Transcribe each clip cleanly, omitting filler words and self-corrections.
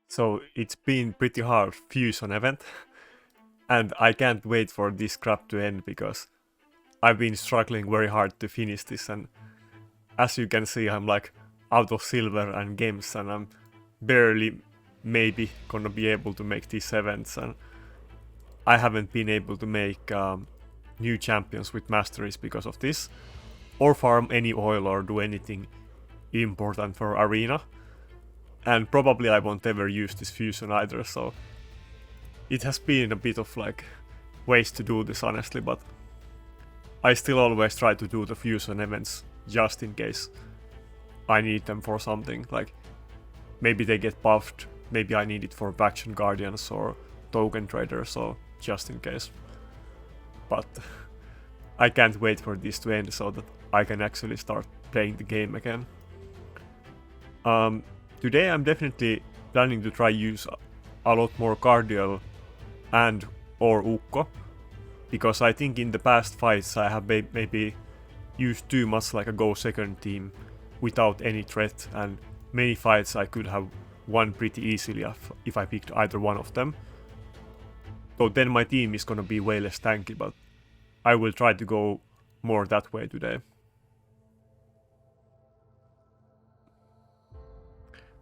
So it's been pretty hard Fusion event, and I can't wait for this crap to end because I've been struggling very hard to finish this, and as you can see, I'm like out of silver and games, and I'm barely maybe gonna be able to make these events, and I haven't been able to make new champions with masteries because of this, or farm any oil or do anything important for arena. And probably I won't ever use this fusion either, so it has been a bit of like waste to do this honestly, but I still always try to do the fusion events just in case I need them for something, like maybe they get buffed, maybe I need it for faction guardians or token traders, so just in case. But I can't wait for this to end so that I can actually start playing the game again. Today I'm definitely planning to try use a lot more Cardiel and or Ukko, because I think in the past fights I have maybe used too much like a go second team without any threat, and many fights I could have won pretty easily if I picked either one of them. So then my team is gonna be way less tanky, but I will try to go more that way today.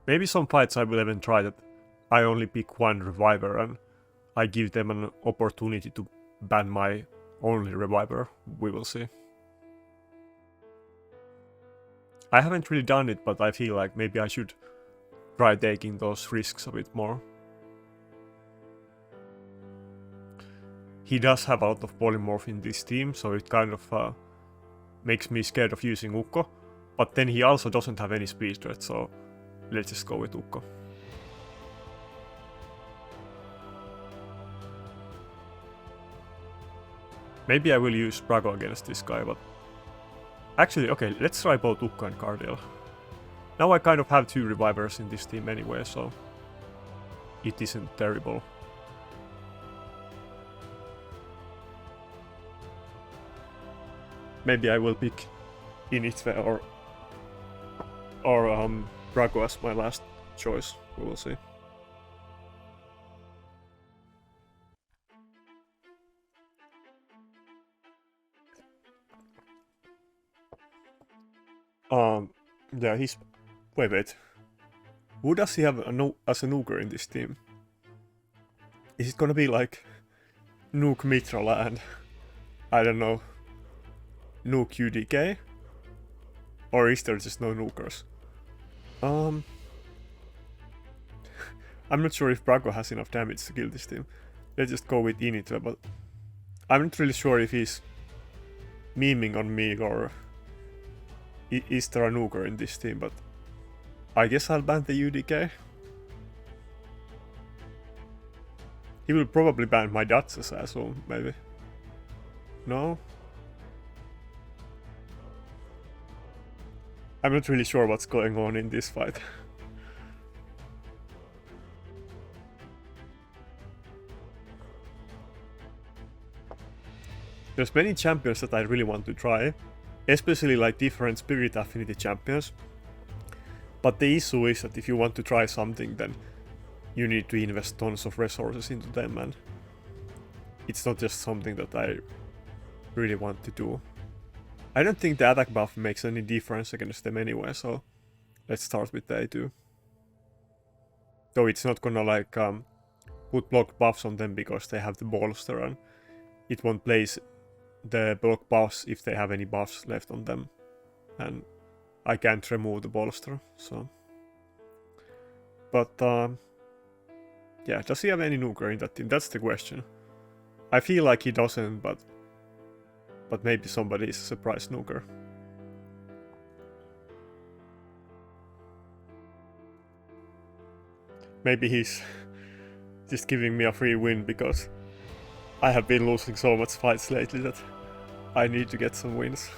Maybe some fights I will even try that I only pick one reviver and I give them an opportunity to ban my only reviver. We will see. I haven't really done it, but I feel like maybe I should try taking those risks a bit more. He does have a lot of polymorph in this team, so it kind of makes me scared of using Ukko. But then he also doesn't have any speed threat, so let's just go with Ukko. Maybe I will use Brago against this guy, but actually, okay, let's try both Ukko and Cardiel. Now I kind of have two revivers in this team anyway, so it isn't terrible. Maybe I will pick Initve or Brago as my last choice. We will see. Yeah, he's... Wait. Who does he have as a nuker in this team? Is it gonna be like Nuke Mitrala and... I don't know... Nuke UDK? Or is there just no nukers? I'm not sure if Brago has enough damage to kill this team. Let's just go with Initve, but I'm not really sure if he's memeing on me or is there a nuker in this team, but I guess I'll ban the UDK. He will probably ban my Duchess as well, maybe. No? I'm not really sure what's going on in this fight. There's many champions that I really want to try, especially like different spirit affinity champions. But the issue is that if you want to try something, then you need to invest tons of resources into them, and it's not just something that I really want to do. I don't think the attack buff makes any difference against them anyway, so let's start with the A2. Though it's not gonna like put block buffs on them because they have the bolster, and it won't place the block buffs if they have any buffs left on them. And I can't remove the bolster, so... But yeah, does he have any nuker in that team? That's the question. I feel like he doesn't, but maybe somebody is a surprise nuker. Maybe he's just giving me a free win because I have been losing so much fights lately that I need to get some wins.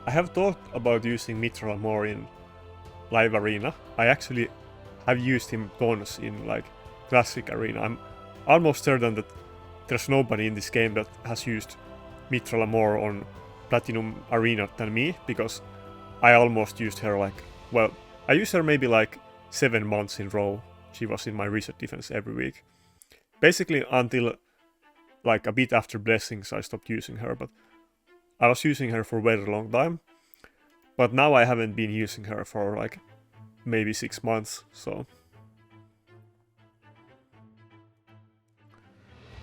I have thought about using Mitra more in live arena. I actually have used him tons in like classic arena. I'm almost certain that there's nobody in this game that has used Mitra more on Platinum Arena than me, because I almost used her like, well, I used her maybe like 7 months in a row. She was in my reset defense every week. Basically until like a bit after blessings I stopped using her, but I was using her for a very long time. But now I haven't been using her for like maybe 6 months, so.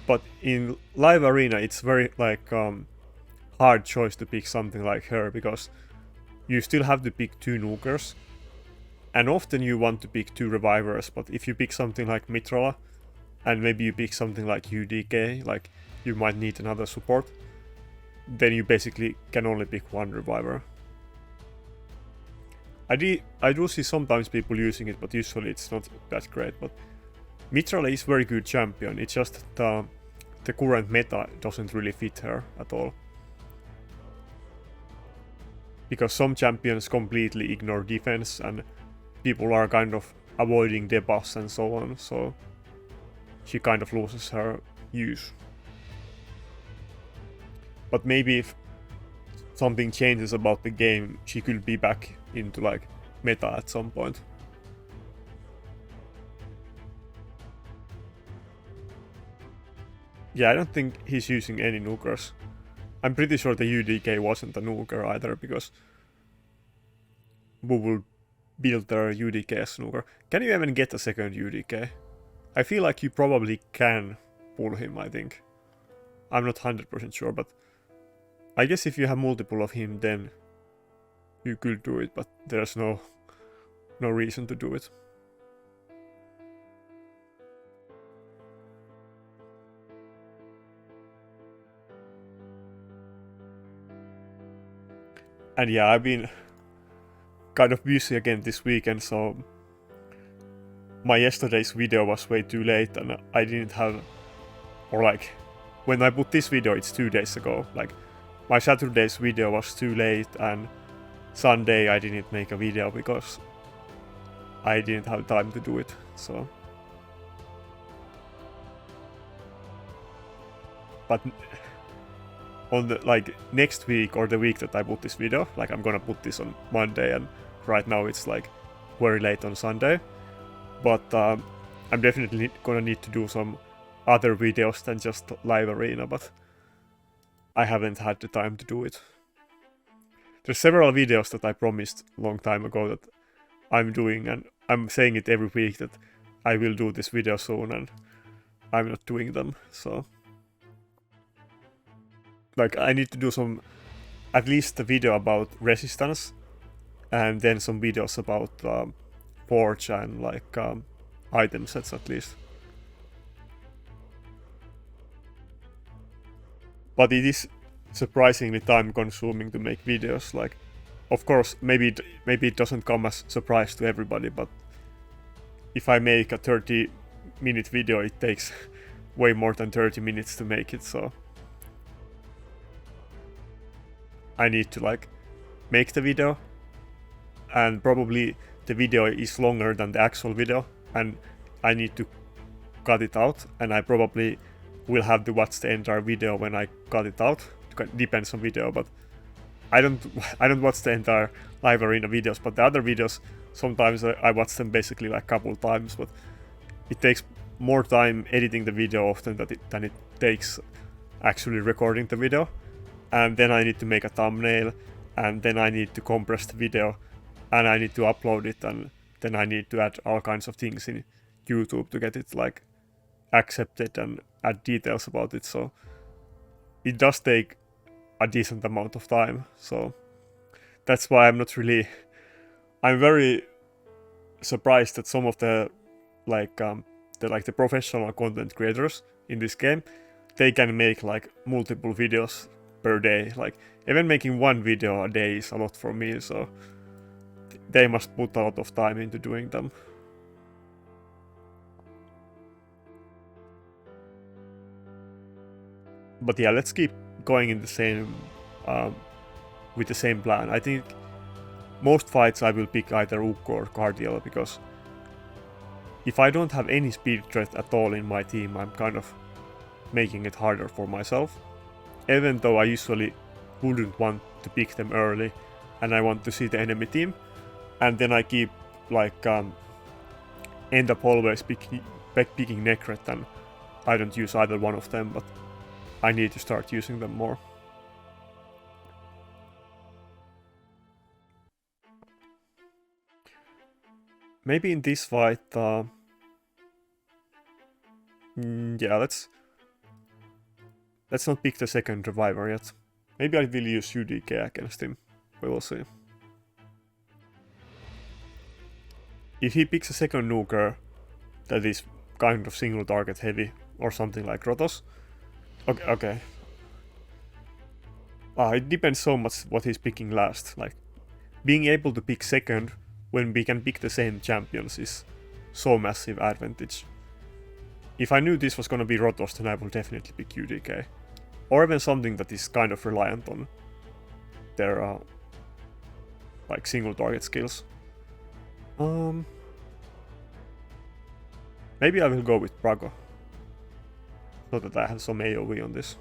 But in live arena it's very like hard choice to pick something like her, because you still have to pick 2 nukers, and often you want to pick 2 revivers, but if you pick something like Mitrola, and maybe you pick something like UDK, like you might need another support, then you basically can only pick 1 reviver. I do see sometimes people using it, but usually it's not that great. But Mitrola is very good champion, it's just the current meta doesn't really fit her at all. Because some champions completely ignore defense and people are kind of avoiding debuffs and so on, so she kind of loses her use. But maybe if something changes about the game, she could be back into like meta at some point. Yeah, I don't think he's using any nukers. I'm pretty sure the UDK wasn't a nuker either, because who will build their UDK as nuker? Can you even get a second UDK? I feel like you probably can pull him, I think. I'm not 100% sure, but I guess if you have multiple of him, then you could do it, but there's no reason to do it. And yeah, I've been kind of busy again this weekend, so my yesterday's video was way too late and I didn't have, or like, when I put this video it's 2 days ago, like my Saturday's video was too late and Sunday I didn't make a video because I didn't have time to do it, so. But on the like next week or the week that I put this video, like I'm gonna put this on Monday and right now it's like very late on Sunday, but I'm definitely gonna need to do some other videos than just live arena, but I haven't had the time to do it. There's several videos that I promised a long time ago that I'm doing, and I'm saying it every week that I will do this video soon and I'm not doing them, so. Like I need to do some, at least a video about resistance, and then some videos about forge and like item sets at least. But it is surprisingly time consuming to make videos. Like, of course, maybe it doesn't come as a surprise to everybody, but if I make a 30-minute video, it takes way more than 30 minutes to make it, so I need to like make the video, and probably the video is longer than the actual video and I need to cut it out, and I probably will have to watch the entire video when I cut it out. Depends on video, but I don't watch the entire live arena videos, but the other videos sometimes I watch them basically like a couple times, but it takes more time editing the video often than it takes actually recording the video. And then I need to make a thumbnail, and then I need to compress the video, and I need to upload it, and then I need to add all kinds of things in YouTube to get it like accepted and add details about it, so it does take a decent amount of time, so that's why I'm very surprised that some of the the professional content creators in this game, they can make like multiple videos per day. Like even making 1 video a day is a lot for me, so they must put a lot of time into doing them. But yeah, let's keep going in the same with the same plan. I think most fights I will pick either Ukko or Cardiel, because if I don't have any speed threat at all in my team, I'm kind of making it harder for myself. Even though I usually wouldn't want to pick them early, and I want to see the enemy team, and then I keep like end up always picking Necret, and I don't use either one of them, but I need to start using them more. Maybe in this fight, yeah, let's not pick the second reviver yet. Maybe I will use UDK against him. We will see. If he picks a second nuker that is kind of single target heavy or something like Rotos. Okay. It depends so much what he's picking last. Like, being able to pick second when we can pick the same champions is so massive advantage. If I knew this was gonna be Rotos, then I would definitely pick UDK. Or even something that is kind of reliant on their like single target skills. Maybe I will go with Brago. So that I have some AoE on this.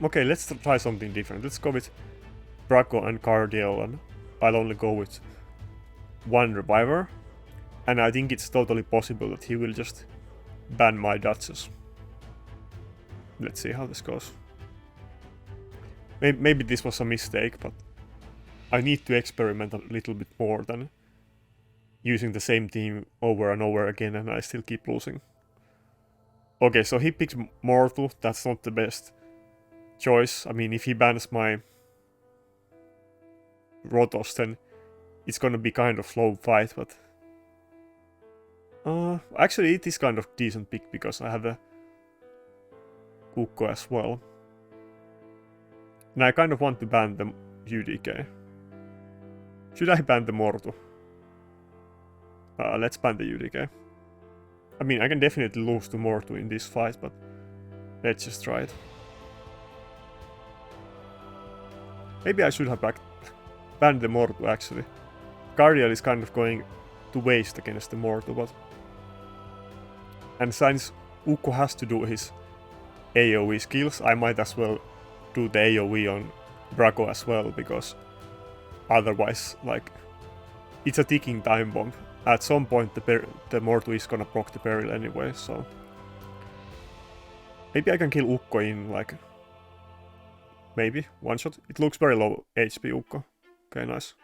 Okay, let's try something different. Let's go with Brago and Cardiel, and I'll only go with one reviver. And I think it's totally possible that he will just ban my Duchess. Let's see how this goes. Maybe this was a mistake, but I need to experiment a little bit more than using the same team over and over again, and I still keep losing. Okay, so he picks Mortal. That's not the best choice. I mean, if he bans my Rotos, then it's gonna be kind of slow fight, but actually it is kind of decent pick because I have a Ukko as well. And I kind of want to ban the UDK. Should I ban the Mortu? Let's ban the UDK. I mean, I can definitely lose to Mortu in this fight, but let's just try it. Maybe I should have banned the Mortu actually. Cardiel is kind of going to waste against the Mortu, but... And since Ukko has to do his AoE skills, I might as well do the AoE on Brago as well, because otherwise, like, it's a ticking time bomb. At some point the Mortu is gonna proc the peril anyway, so... Maybe I can kill Ukko in, like... Maybe, one shot. It looks very low HP Ukko. Okay, nice.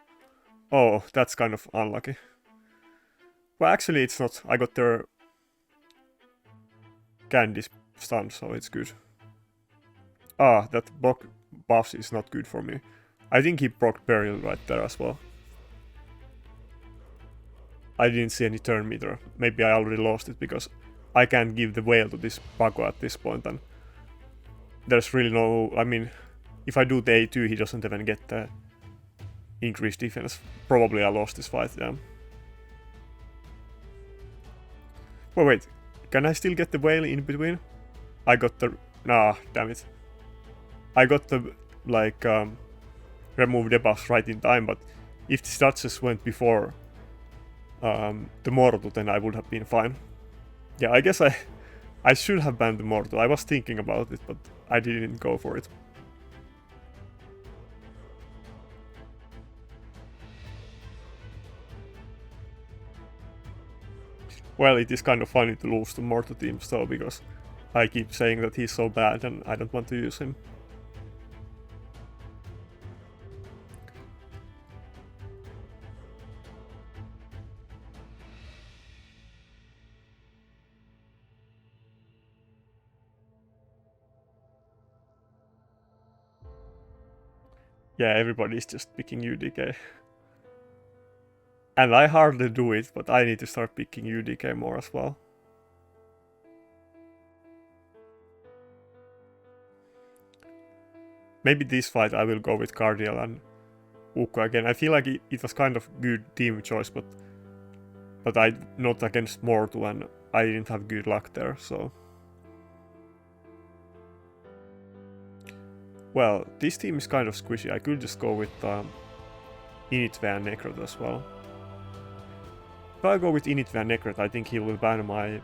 Oh, that's kind of unlucky. Well, actually it's not. I got their candy stun, so it's good. That block buffs is not good for me. I think he proc peril right there as well. I didn't see any turn meter. Maybe I already lost it because I can't give the whale to this Paco at this point, and there's really no... I mean, if I do the A2, he doesn't even get the increased defense. Probably I lost this fight, yeah. Wait, can I still get the whale in between? I got the... Nah, damn it. I got the, like, remove debuffs right in time, but if the Duchess went before the Mortal, then I would have been fine. Yeah, I guess I should have banned the Mortal. I was thinking about it, but I didn't go for it. Well, it is kind of funny to lose to Mortal teams though, because I keep saying that he's so bad and I don't want to use him. Yeah, everybody's just picking UDK. And I hardly do it, but I need to start picking UDK more as well. Maybe this fight I will go with Cardiel and Ukko again. I feel like it was kind of good team choice, but I not against Mortu, and I didn't have good luck there, so... Well, this team is kind of squishy. I could just go with Initve and Necrot as well. If I go with Initve and Necrot, I think he will ban my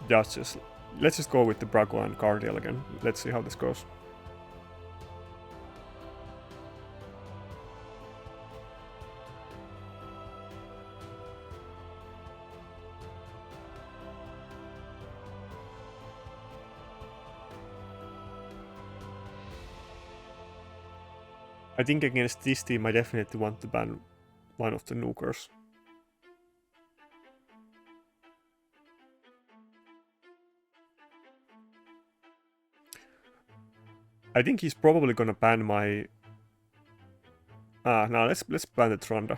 Duchess let's just go with the Braco and Cardiel again. Let's see how this goes. I think against this team I definitely want to ban one of the nukers. I think he's probably gonna ban my... no, let's ban the Tranda.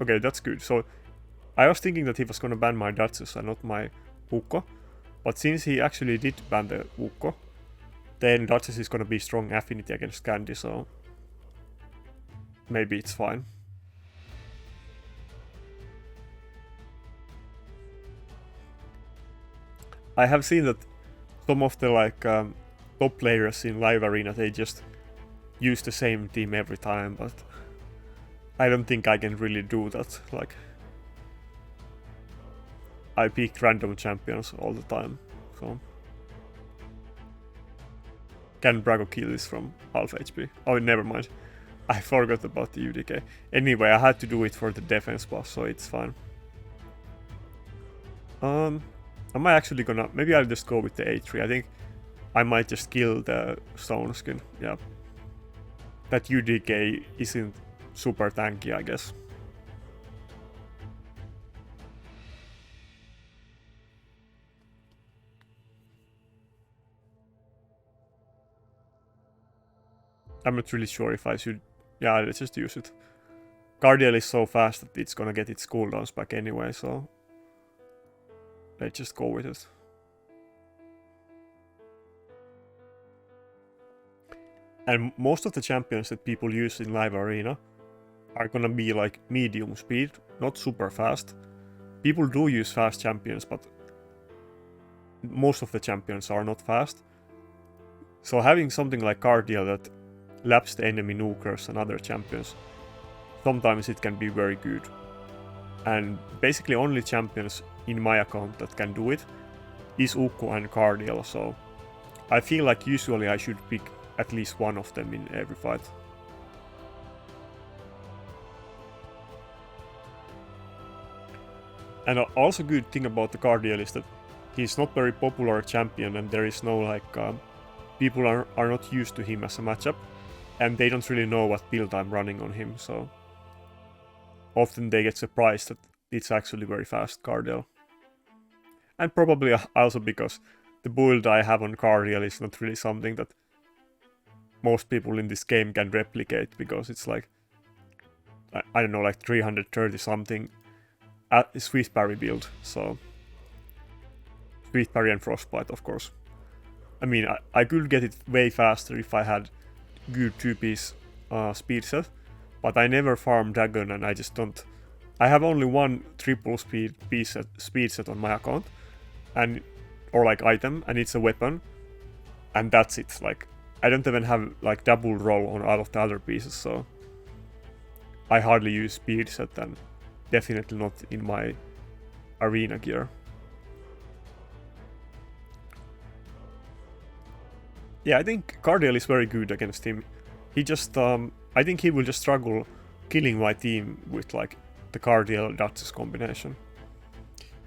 Okay, that's good. So, I was thinking that he was gonna ban my Duchess and not my Ukko. But since he actually did ban the Ukko, then Duchess is gonna be strong affinity against Candy, so... maybe it's fine. I have seen that some of the top players in live arena, they just use the same team every time, but I don't think I can really do that. Like, I pick random champions all the time, so... Can Braco kill this from half HP? Oh, never mind. I forgot about the UDK. Anyway, I had to do it for the defense buff, so it's fine. Am I actually gonna... maybe I'll just go with the A3. I think I might just kill the stone skin. Yeah. That UDK isn't super tanky, I guess. I'm not really sure if I should... yeah, let's just use it. Cardiel is so fast that it's gonna get its cooldowns back anyway, so... let's just go with it. And most of the champions that people use in live arena are gonna be like medium speed, not super fast. People do use fast champions, but most of the champions are not fast. So having something like Cardiel that laps the enemy nukers and other champions, sometimes it can be very good. And basically only champions in my account that can do it is Ukko and Cardiel, so I feel like usually I should pick at least one of them in every fight. And also good thing about the Cardiel is that he's not very popular champion, and there is no people are not used to him as a matchup, and they don't really know what build I'm running on him, so often they get surprised that it's actually very fast Cardiel. And probably also because the build I have on Cardiel is not really something that most people in this game can replicate, because it's like, I don't know, like 330 something Swift parry build, so Swift parry and frostbite, of course. I mean, I could get it way faster if I had good 2-piece speed set, but I never farm dragon, and I just don't. I have only one triple speed set on my account, and or like item, and it's a weapon, and that's it. Like, I don't even have like double roll on all of the other pieces, so I hardly use speed set, and definitely not in my arena gear. Yeah, I think Cardiel is very good against him. He just, I think he will just struggle killing my team with like the Cardiel Duchess combination.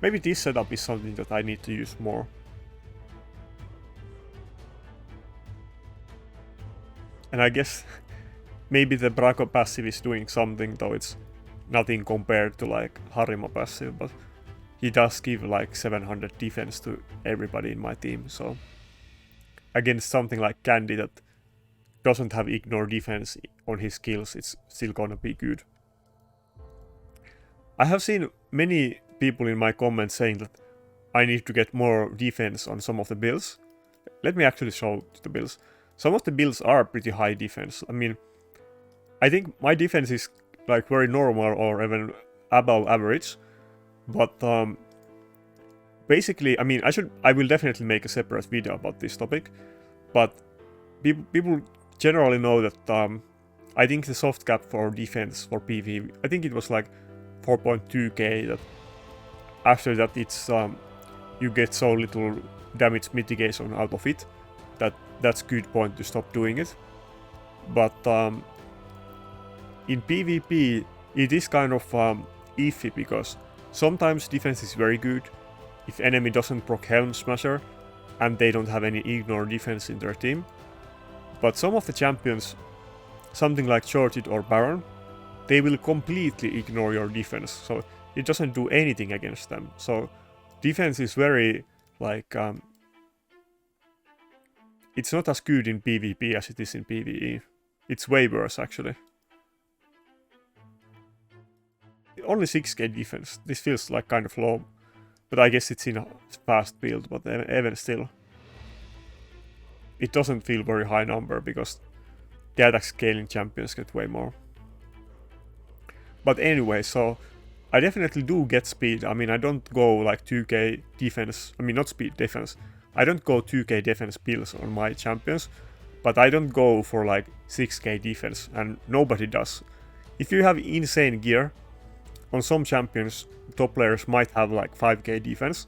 Maybe this setup is something that I need to use more. And I guess maybe the Braco passive is doing something, though it's nothing compared to like Harima passive, but he does give like 700 defense to everybody in my team, so against something like Candy that doesn't have ignore defense on his skills, it's still gonna be good. I have seen many people in my comments saying that I need to get more defense on some of the builds. Let me actually show the builds. Some of the builds are pretty high defense. I mean, I think my defense is like very normal or even above average, but basically, I mean, I will definitely make a separate video about this topic, but people generally know that I think the soft cap for defense for PV, I think it was like 4.2k, that after that it's you get so little damage mitigation out of it that that's good point to stop doing it. But in PvP it is kind of iffy, because sometimes defense is very good if enemy doesn't proc Helm Smasher and they don't have any ignore defense in their team. But some of the champions, something like Shorted or Baron, they will completely ignore your defense, so it doesn't do anything against them. So defense is very like it's not as good in PvP as it is in PvE. It's way worse actually. Only 6k defense. This feels like kind of low, but I guess it's in a fast build, but even still. It doesn't feel very high number because the attack scaling champions get way more. But anyway, so I definitely do get speed. I mean, I don't go like 2k defense, I mean not speed, defense. I don't go 2k defense builds on my champions, but I don't go for like 6k defense, and nobody does. If you have insane gear, on some champions, top players might have like 5k defense,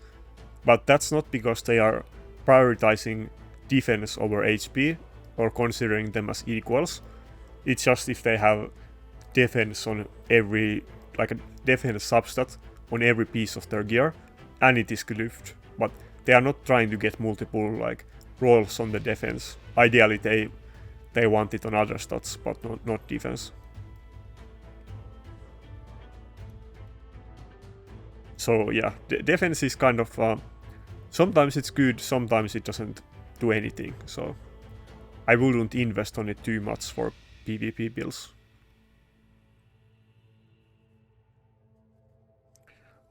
but that's not because they are prioritizing defense over HP or considering them as equals. It's just if they have defense on every, like a defense substat on every piece of their gear, and it is glyphed. But they are not trying to get multiple like rolls on the defense. Ideally they want it on other stats, but not defense. So yeah, defense is kind of sometimes it's good, sometimes it doesn't do anything. So I wouldn't invest on it too much for PvP builds.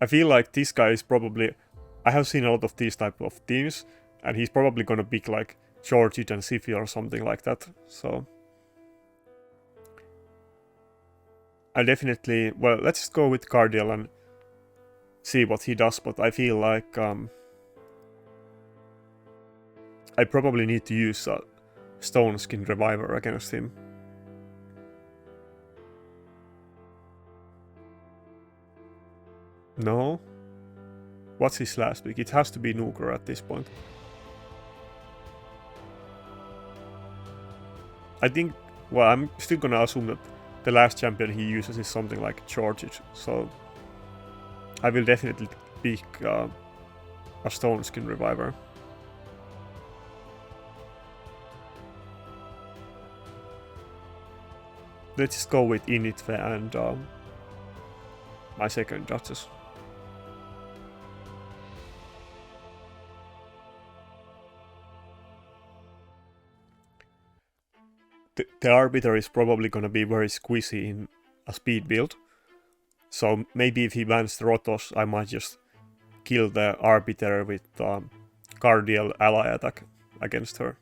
I feel like this guy is probably, I have seen a lot of these type of teams, and he's probably gonna pick like Shorted and Siffy or something like that. So I definitely, well, let's just go with Cardiel and see what he does, but I feel like I probably need to use a Stone Skin Reviver against him. No? What's his last pick? It has to be Nuker at this point. I think, well, I'm still gonna assume that the last champion he uses is something like Shorted, so I will definitely pick a Stone Skin Reviver. Let's just go with Initve and my second Duchess. The Arbiter is probably gonna be very squishy in a speed build. So maybe if he bans the Rotos, I might just kill the Arbiter with Cardiel ally attack against her.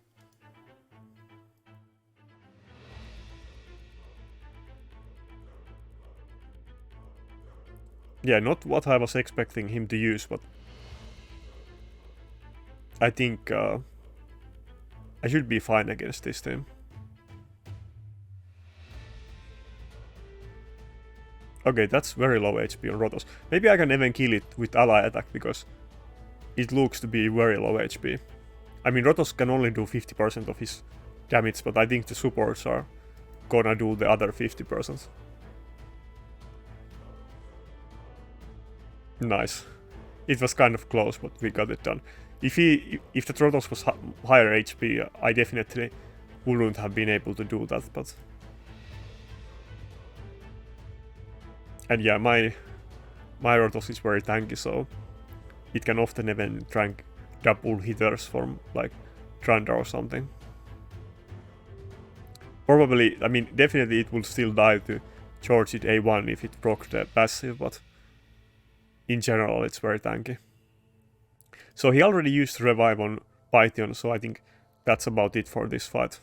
Yeah, not what I was expecting him to use, but I think I should be fine against this team. Okay, that's very low HP on Rotos. Maybe I can even kill it with ally attack, because it looks to be very low HP. I mean, Rotos can only do 50% of his damage, but I think the supports are gonna do the other 50%. Nice. It was kind of close, but we got it done. If the Rotos was higher HP, I definitely wouldn't have been able to do that, but... And yeah, my Rotos is very tanky, so it can often even rank double hitters from like Tranda or something. Probably, I mean, definitely it will still die to charge it A1 if it procs the passive, but in general it's very tanky. So he already used Revive on Python, so I think that's about it for this fight.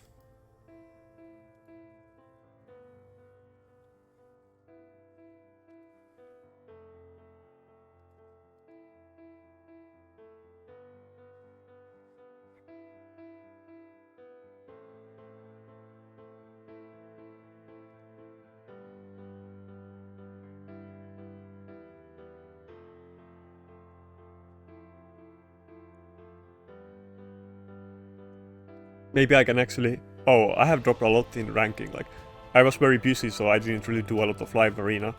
Maybe I can actually... Oh, I have dropped a lot in ranking. Like, I was very busy, so I didn't really do a lot of live arena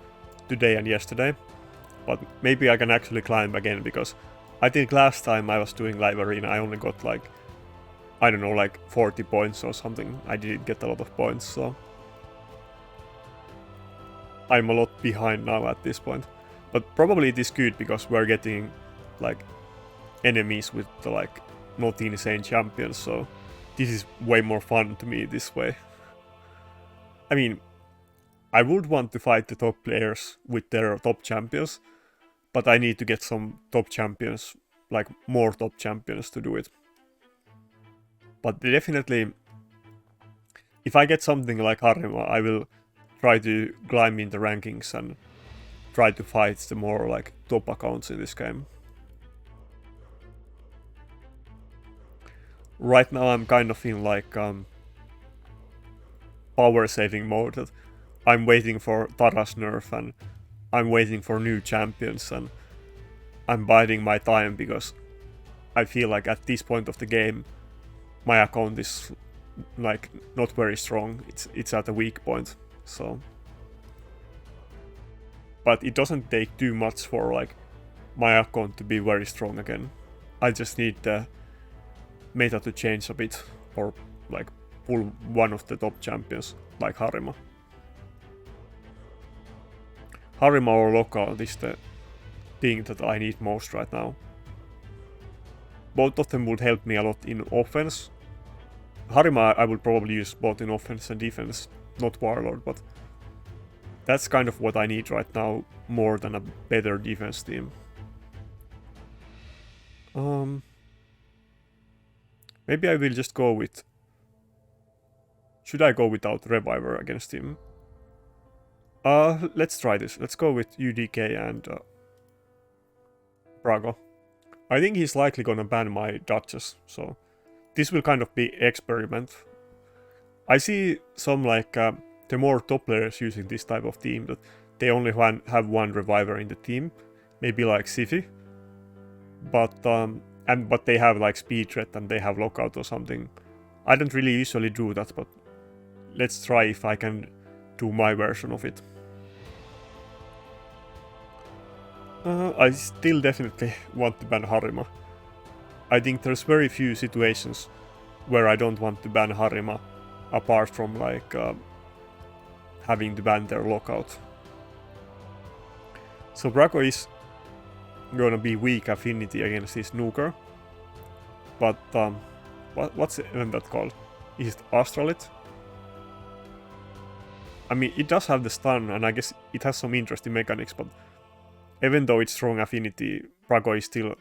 today and yesterday. But maybe I can actually climb again, because I think last time I was doing live arena I only got like, I don't know, like 40 points or something. I didn't get a lot of points, so I'm a lot behind now at this point. But probably it is good, because we're getting like enemies with the like not insane champions, so this is way more fun to me this way. I mean, I would want to fight the top players with their top champions, but I need to get some top champions, like more top champions to do it. But definitely, if I get something like Harima, I will try to climb in the rankings and try to fight the more like top accounts in this game. Right now I'm kind of in like power saving mode, that I'm waiting for Tara's nerf and I'm waiting for new champions, and I'm biding my time, because I feel like at this point of the game my account is like not very strong. It's at a weak point, so. But it doesn't take too much for like my account to be very strong again. I just need the meta to change a bit, or like pull one of the top champions like Harima. Harima or Lockout is the thing that I need most right now. Both of them would help me a lot in offense. Harima I would probably use both in offense and defense, not Warlord, but that's kind of what I need right now, more than a better defense team. Maybe I will just go with... Should I go without Reviver against him? Let's try this. Let's go with UDK and Brago. I think he's likely gonna ban my Duchess, so this will kind of be experiment. I see some like the more top players using this type of team, that they only have one Reviver in the team, maybe like Sify, but they have like speed threat and they have lockout or something. I don't really usually do that, but let's try if I can do my version of it. I still definitely want to ban Harima. I think there's very few situations where I don't want to ban Harima, apart from like having to ban their lockout. So Braco is gonna be weak affinity against his nuker, but what's the event that called? Is it Astralit? I mean, it does have the stun, and I guess it has some interesting mechanics, but even though it's strong affinity, Braco is still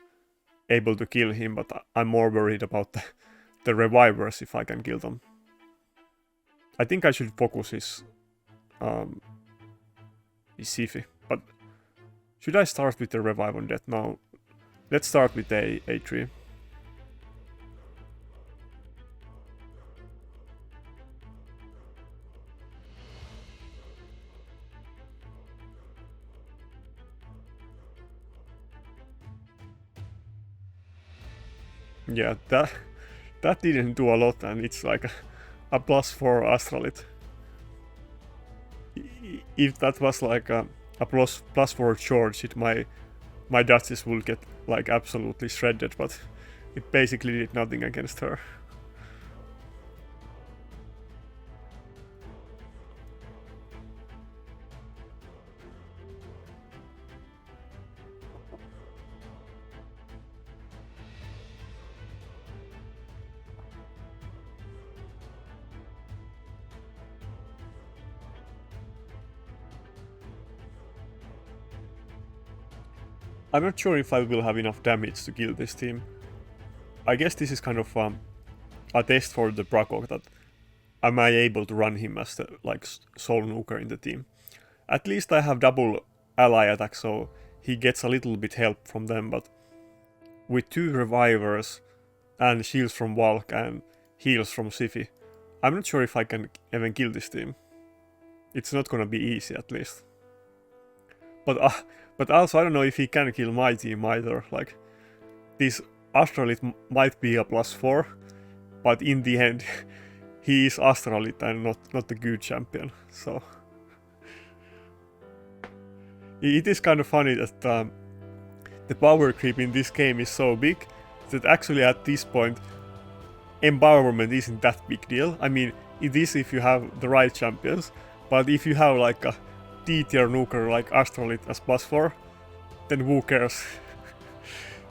able to kill him, but I'm more worried about the revivers if I can kill them. I think I should focus his Sify, but should I start with the revive on that now? Let's start with the A3. Yeah, that didn't do a lot, and it's like a +4 Astralit. If that was like a +4 charge, my Duchess would get like absolutely shredded, but it basically did nothing against her. I'm not sure if I will have enough damage to kill this team. I guess this is kind of a test for the Braco, that am I able to run him as the like sole nuker in the team. At least I have double ally attack, so he gets a little bit help from them, but with 2 revivers and shields from Valk and heals from Sify, I'm not sure if I can even kill this team. It's not gonna be easy, at least. But also I don't know if he can kill my team either. Like, this Astralit might be a +4. but in the end, he is Astralit and not the good champion. So it is kind of funny that the power creep in this game is so big that actually at this point, empowerment isn't that big deal. I mean, it is if you have the right champions, but if you have like a D-tier nuker like Astralit as +4, then who cares?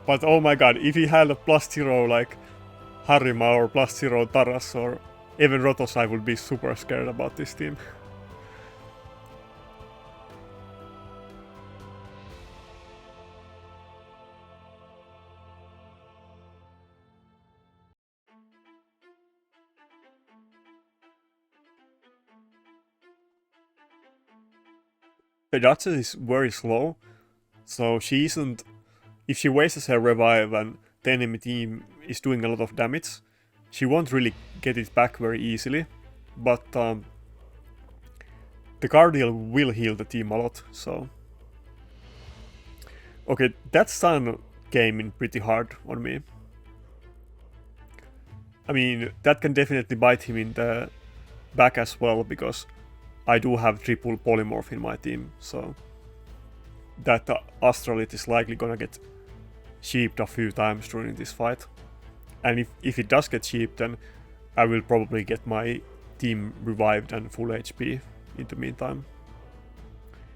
But oh my god, if he had a +0 like Harima or +0 Taras or even Rotos, I would be super scared about this team. The Duchess is very slow, so she isn't... If she wastes her revive and the enemy team is doing a lot of damage, she won't really get it back very easily, but the Cardiel will heal the team a lot, so... Okay, that stun came in pretty hard on me. I mean, that can definitely bite him in the back as well, because I do have triple polymorph in my team, so that Astralit is likely gonna get sheeped a few times during this fight. And if it does get sheeped, then I will probably get my team revived and full HP in the meantime.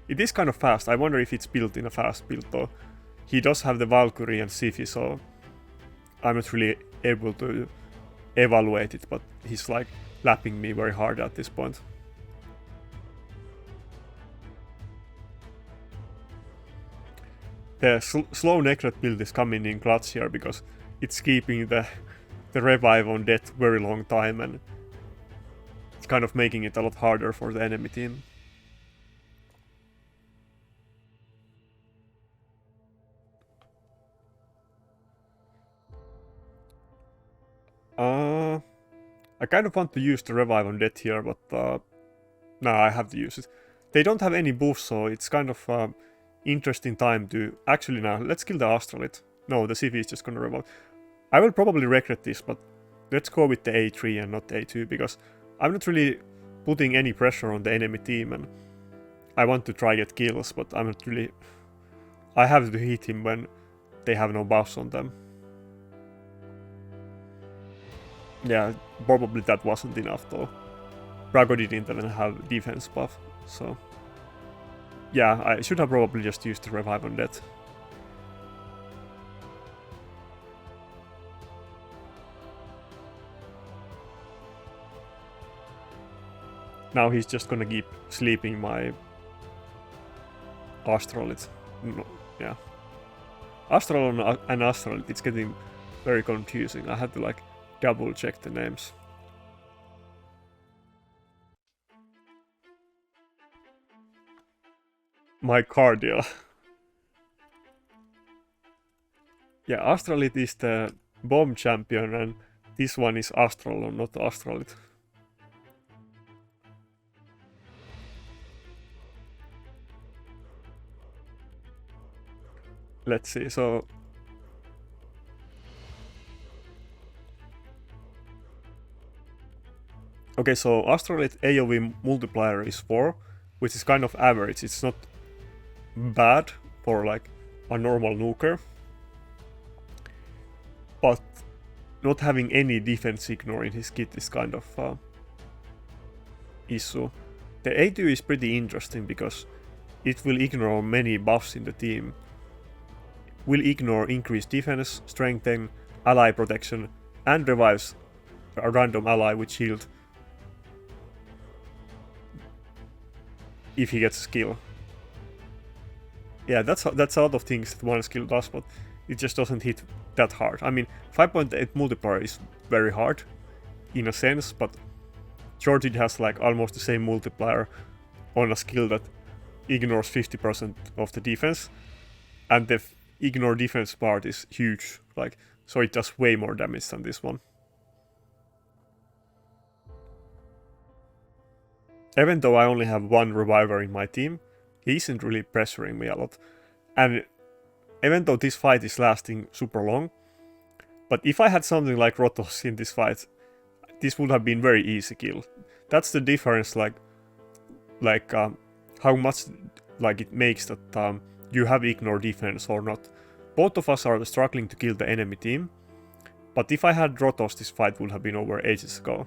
It is kind of fast. I wonder if it's built in a fast build though. He does have the Valkyrie and Siphi, so I'm not really able to evaluate it, but he's like lapping me very hard at this point. The slow Necret build is coming in clutch here because it's keeping the revive on death very long time, and it's kind of making it a lot harder for the enemy team. I kind of want to use the revive on death here, but nah, I have to use it. They don't have any buffs, so it's kind of interesting time to... Actually, now, let's kill the Astralit. No, the CV is just gonna revive. I will probably regret this, but let's go with the A3 and not A2, because I'm not really putting any pressure on the enemy team, and I want to try get kills, but I'm not really... I have to hit him when they have no buffs on them. Yeah, probably that wasn't enough though. Brago didn't even have defense buff, so... Yeah, I should have probably just used the revive on death. Now he's just gonna keep sleeping my Astralit. No, yeah. Astral and Astralit, it's getting very confusing. I had to like double check the names. My Cardiel. Yeah, Astralit is the bomb champion, and this one is Astral, not Astralit. Let's see, so... Okay, so Astralit AoE multiplier is 4, which is kind of average. It's not bad for like a normal nuker, but not having any defense ignore in his kit is kind of issue. The A2 is pretty interesting because it will ignore many buffs in the team. Will ignore increased defense, strengthening, ally protection, and revives a random ally with shield if he gets a skill. Yeah, that's a lot of things that one skill does, but it just doesn't hit that hard. I mean, 5.8 multiplier is very hard, in a sense, but Shorted has like almost the same multiplier on a skill that ignores 50% of the defense, and the ignore defense part is huge, like, so it does way more damage than this one. Even though I only have one reviver in my team, he isn't really pressuring me a lot. And even though this fight is lasting super long, but if I had something like Rotos in this fight, this would have been very easy kill. That's the difference, how much like it makes that you have ignore defense or not. Both of us are struggling to kill the enemy team, but if I had Rotos, this fight would have been over ages ago.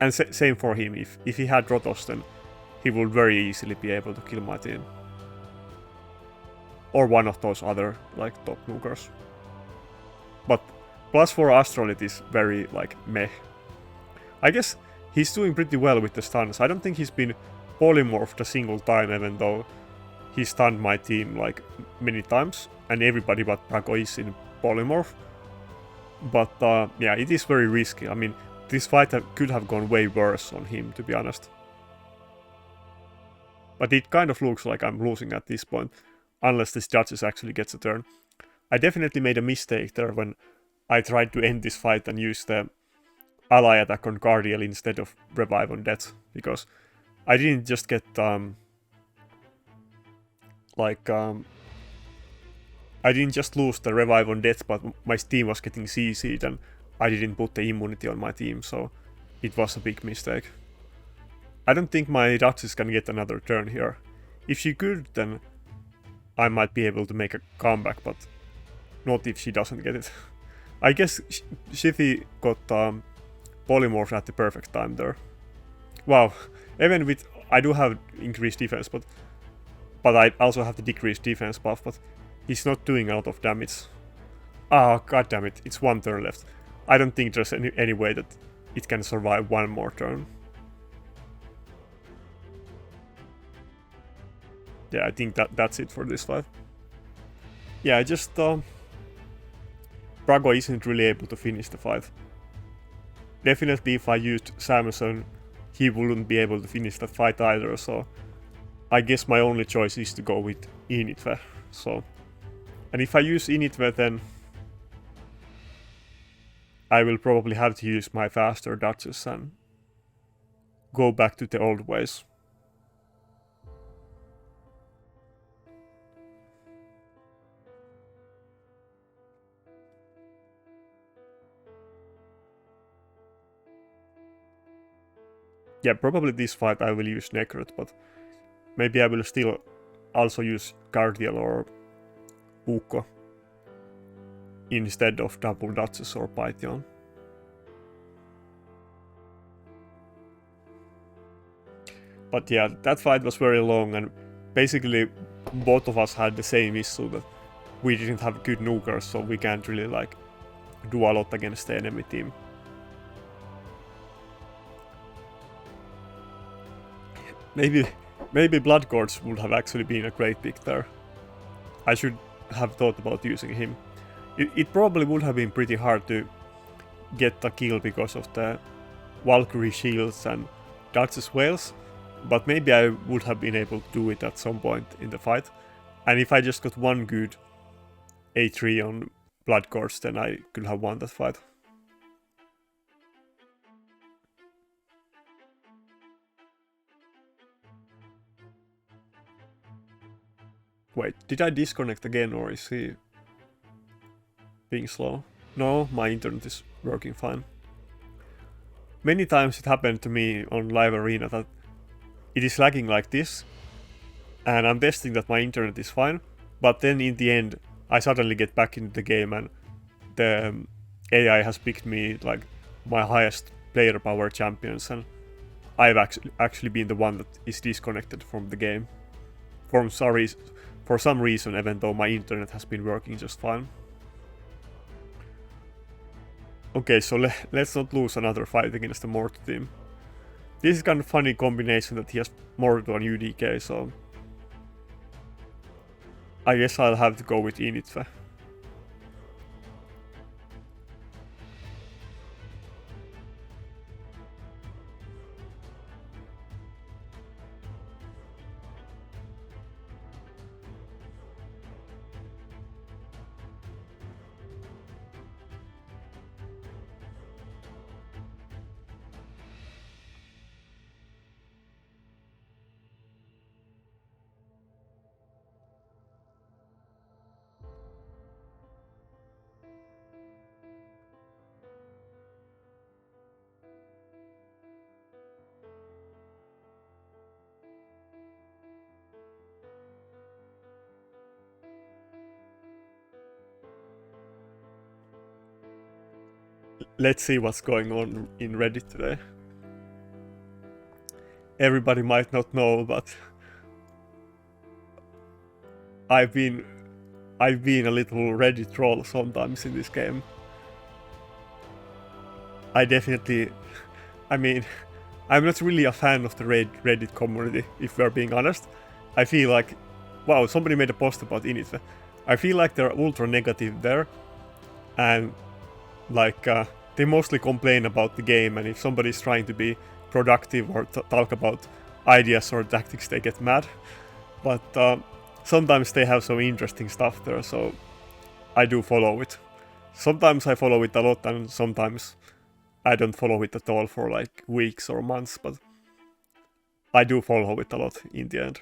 And same for him. If he had Rotos, then he would very easily be able to kill my team. Or one of those other like top nukers. But plus for Astral it is very like meh. I guess he's doing pretty well with the stuns. I don't think he's been polymorphed a single time, even though he stunned my team like many times, and everybody but Brago is in polymorph. But yeah, it is very risky. I mean, this fight could have gone way worse on him, to be honest. But it kind of looks like I'm losing at this point, unless this judges actually gets a turn. I definitely made a mistake there when I tried to end this fight and use the ally attack on Cardiel instead of revive on death, because I didn't just get I didn't just lose the revive on death, but my team was getting CC'd and I didn't put the immunity on my team, so it was a big mistake. I don't think my Duchess can get another turn here. If she could, then I might be able to make a comeback, but not if she doesn't get it. I guess Shifi got polymorph at the perfect time there. Wow, even with I do have increased defense, but I also have the decreased defense buff, but he's not doing a lot of damage. Ah, god damn it, it's one turn left. I don't think there's any way that it can survive one more turn. Yeah, I think that's it for this fight. Yeah, I just Brago isn't really able to finish the fight. Definitely if I used Samson, he wouldn't be able to finish that fight either, so I guess my only choice is to go with Initve. So, and if I use Initve, then I will probably have to use my faster Duchess and go back to the old ways. Yeah, probably this fight I will use Nakarada, but maybe I will still also use Cardiel or Ukko instead of double Duchess or Python. But yeah, that fight was very long, and basically both of us had the same issue that we didn't have good nukers, so we can't really like do a lot against the enemy team. Maybe Blood Gorge would have actually been a great pick there. I should have thought about using him. It probably would have been pretty hard to get a kill because of the Valkyrie shields and Duchess Whales, but maybe I would have been able to do it at some point in the fight. And if I just got one good A3 on Blood Gorge, then I could have won that fight. Wait, did I disconnect again, or is he being slow? No, my internet is working fine. Many times it happened to me on live arena that it is lagging like this, and I'm testing that my internet is fine, but then in the end I suddenly get back into the game and the AI has picked me like my highest player power champions, and I've actually been the one that is disconnected from the game. For some reason, even though my internet has been working just fine. Okay, so let's not lose another fight against the Morto team. This is kind of funny combination that he has Morto and UDK, so I guess I'll have to go with Initve. let's see what's going on in Reddit today. Everybody might not know, but I've been a little Reddit troll sometimes in this game. I mean, I'm not really a fan of the Reddit community, if we're being honest. I feel like, wow, somebody made a post about Init. I feel like they're ultra negative there, and like they mostly complain about the game, and if somebody's trying to be productive or talk about ideas or tactics, they get mad. But sometimes they have some interesting stuff there, so I do follow it. Sometimes I follow it a lot, and sometimes I don't follow it at all for like weeks or months, but I do follow it a lot in the end.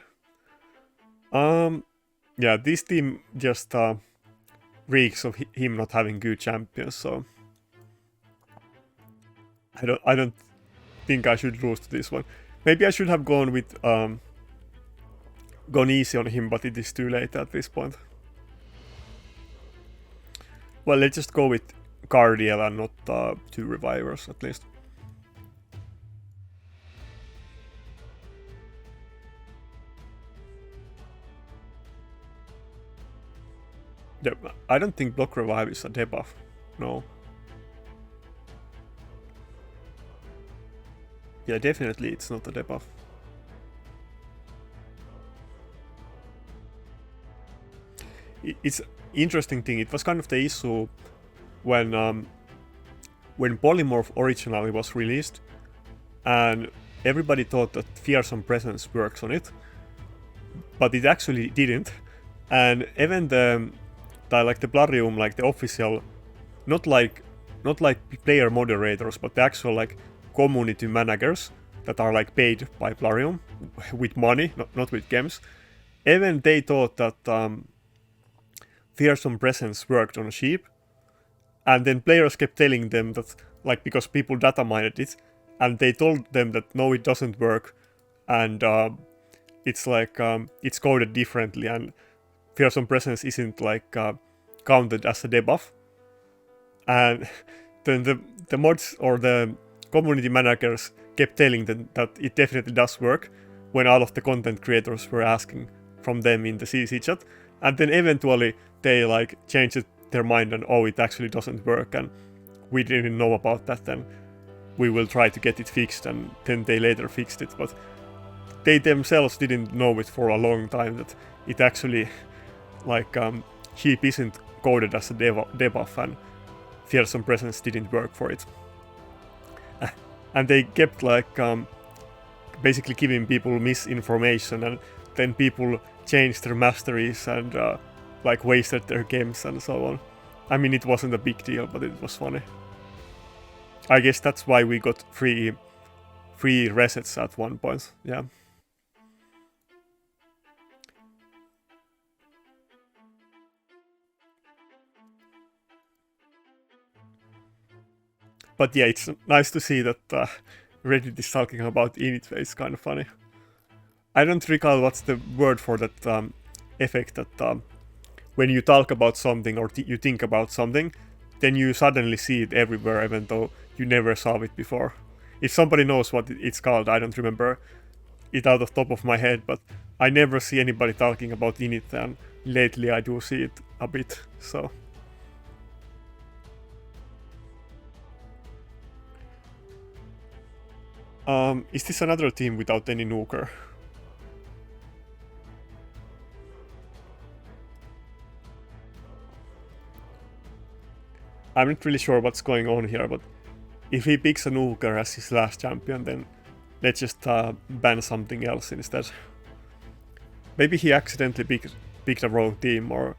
Yeah, this team just reeks of him not having good champions, so I don't think I should lose to this one. Maybe I should have gone with gone easy on him, but it is too late at this point. Well, let's just go with Cardiel and not 2 revivers at least. Yeah, I don't think block revive is a debuff. No. Yeah, definitely it's not a debuff. It's interesting thing. It was kind of the issue when Polymorph originally was released, and everybody thought that Fearsome Presence works on it, but it actually didn't. And even the Plarium, like the official, not like player moderators, but the actual like community managers that are like paid by Plarium with money, not with gems. Even they thought that Fearsome Presence worked on a sheep, and then players kept telling them that, like, because people data mined it, and they told them that no, it doesn't work, and it's like it's coded differently, and Fearsome Presence isn't like counted as a debuff. And then the mods or the community managers kept telling them that it definitely does work when all of the content creators were asking from them in the CC chat, and then eventually they like changed their mind and oh, it actually doesn't work, and we didn't know about that, and we will try to get it fixed, and then they later fixed it, but they themselves didn't know it for a long time that it actually like sheep isn't coded as a debuff, and Fearsome Presence didn't work for it. And they kept like basically giving people misinformation, and then people changed their masteries and like wasted their games and so on. I mean, it wasn't a big deal, but it was funny. I guess that's why we got free resets at one point. Yeah. But yeah, it's nice to see that Reddit is talking about Init. It's kind of funny. I don't recall what's the word for that effect that when you talk about something or you think about something, then you suddenly see it everywhere, even though you never saw it before. If somebody knows what it's called, I don't remember it out of the top of my head, but I never see anybody talking about Init, and lately I do see it a bit, so... is this another team without any nuker? I'm not really sure what's going on here, but if he picks a nuker as his last champion, then let's just ban something else instead. Maybe he accidentally picked a wrong team, or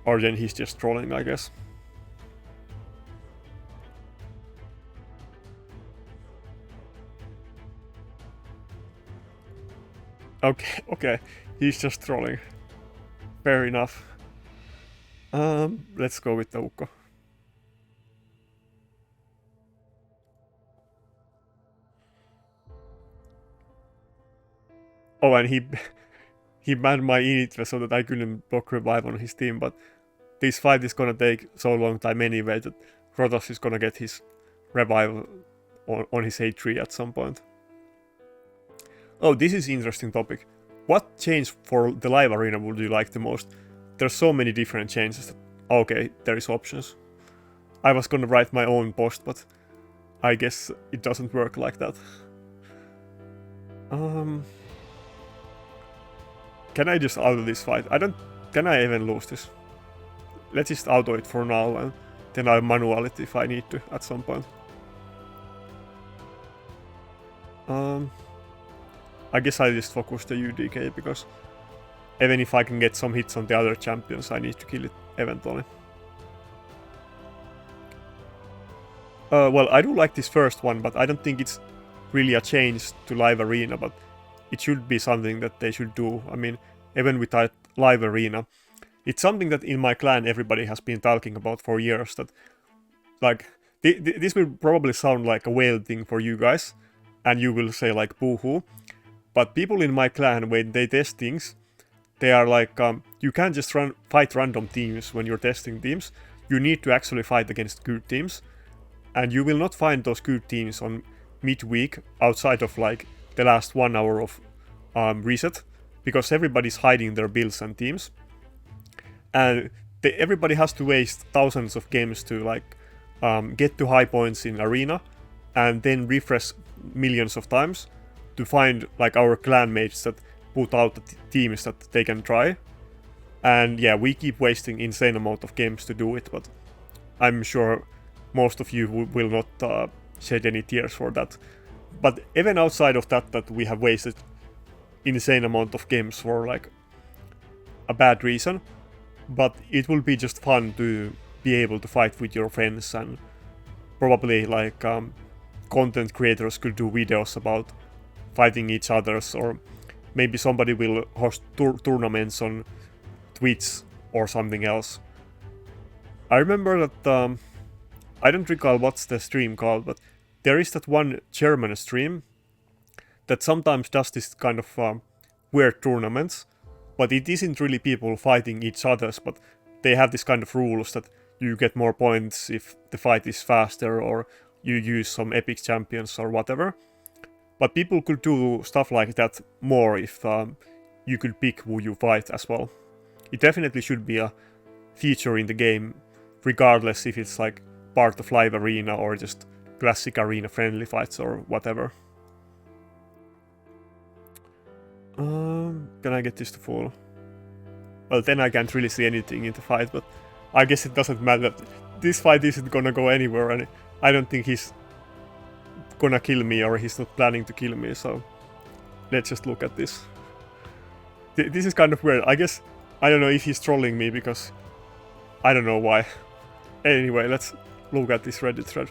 then he's just trolling, I guess. Okay, he's just trolling. Fair enough. Let's go with the Ukko. Oh, and he banned my Init so that I couldn't block revive on his team, but this fight is gonna take so long time anyway that Rotos is gonna get his revival on his A3 at some point. Oh, this is interesting topic. What change for the live arena would you like the most? There's so many different changes. Okay, there is options. I was gonna write my own post, but I guess it doesn't work like that. Can I just auto this fight? Can I even lose this? Let's just auto it for now, and then I'll manual it if I need to at some point. I guess I just focus the UDK, because even if I can get some hits on the other champions, I need to kill it eventually. Well, I do like this first one, but I don't think it's really a change to live arena, but it should be something that they should do. I mean, even without live arena, it's something that in my clan everybody has been talking about for years, that like this will probably sound like a whale thing for you guys, and you will say like boo-hoo, but people in my clan, when they test things, they are like, you can't just fight random teams when you're testing teams. You need to actually fight against good teams, and you will not find those good teams on midweek outside of like the last 1 hour of reset, because everybody's hiding their builds and teams, and everybody has to waste thousands of games to like get to high points in arena, and then refresh millions of times to find like our clan mates that put out the teams that they can try. And yeah, we keep wasting insane amount of games to do it, but I'm sure most of you will not shed any tears for that. But even outside of that we have wasted insane amount of games for like a bad reason, but it will be just fun to be able to fight with your friends, and probably like content creators could do videos about fighting each others, or maybe somebody will host tournaments on Twitch or something else. I remember that I don't recall what's the stream called, but there is that one German stream that sometimes does this kind of weird tournaments, but it isn't really people fighting each others, but they have this kind of rules that you get more points if the fight is faster, or you use some epic champions or whatever. But people could do stuff like that more if you could pick who you fight as well. It definitely should be a feature in the game, regardless if it's like part of live arena or just classic arena friendly fights or whatever. Can I get this to full? Well, then I can't really see anything in the fight, but I guess it doesn't matter. This fight isn't gonna go anywhere, and I don't think he's gonna kill me, or he's not planning to kill me, so let's just look at this. This is kind of weird. I guess, I don't know if he's trolling me, because I don't know why. Anyway, let's look at this Reddit thread.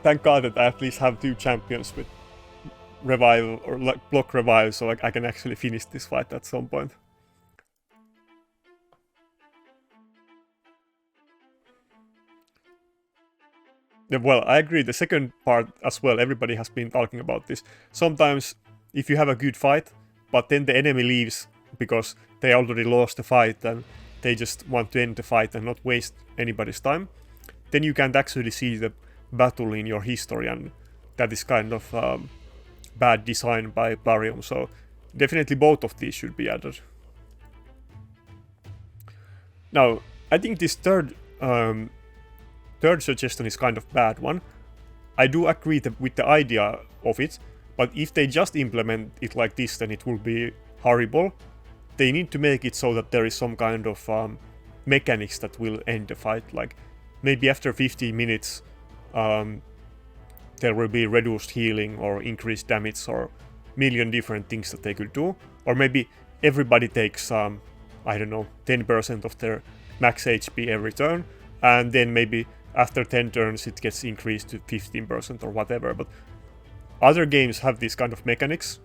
Thank God that I at least have 2 champions with revival, or like block revive, so I can actually finish this fight at some point. Yeah, well, I agree. The second part as well, everybody has been talking about this. Sometimes, if you have a good fight, but then the enemy leaves because they already lost the fight and they just want to end the fight and not waste anybody's time, then you can't actually see the battle in your history, and that is kind of bad design by Plarium, so definitely both of these should be added. Now, I think this third suggestion is kind of bad one. I do agree with the idea of it, but if they just implement it like this, then it will be horrible. They need to make it so that there is some kind of mechanics that will end the fight, like maybe after 15 minutes there will be reduced healing or increased damage or million different things that they could do. Or maybe everybody takes, I don't know, 10% of their max HP every turn, and then maybe after 10 turns it gets increased to 15% or whatever. But other games have these kind of mechanics,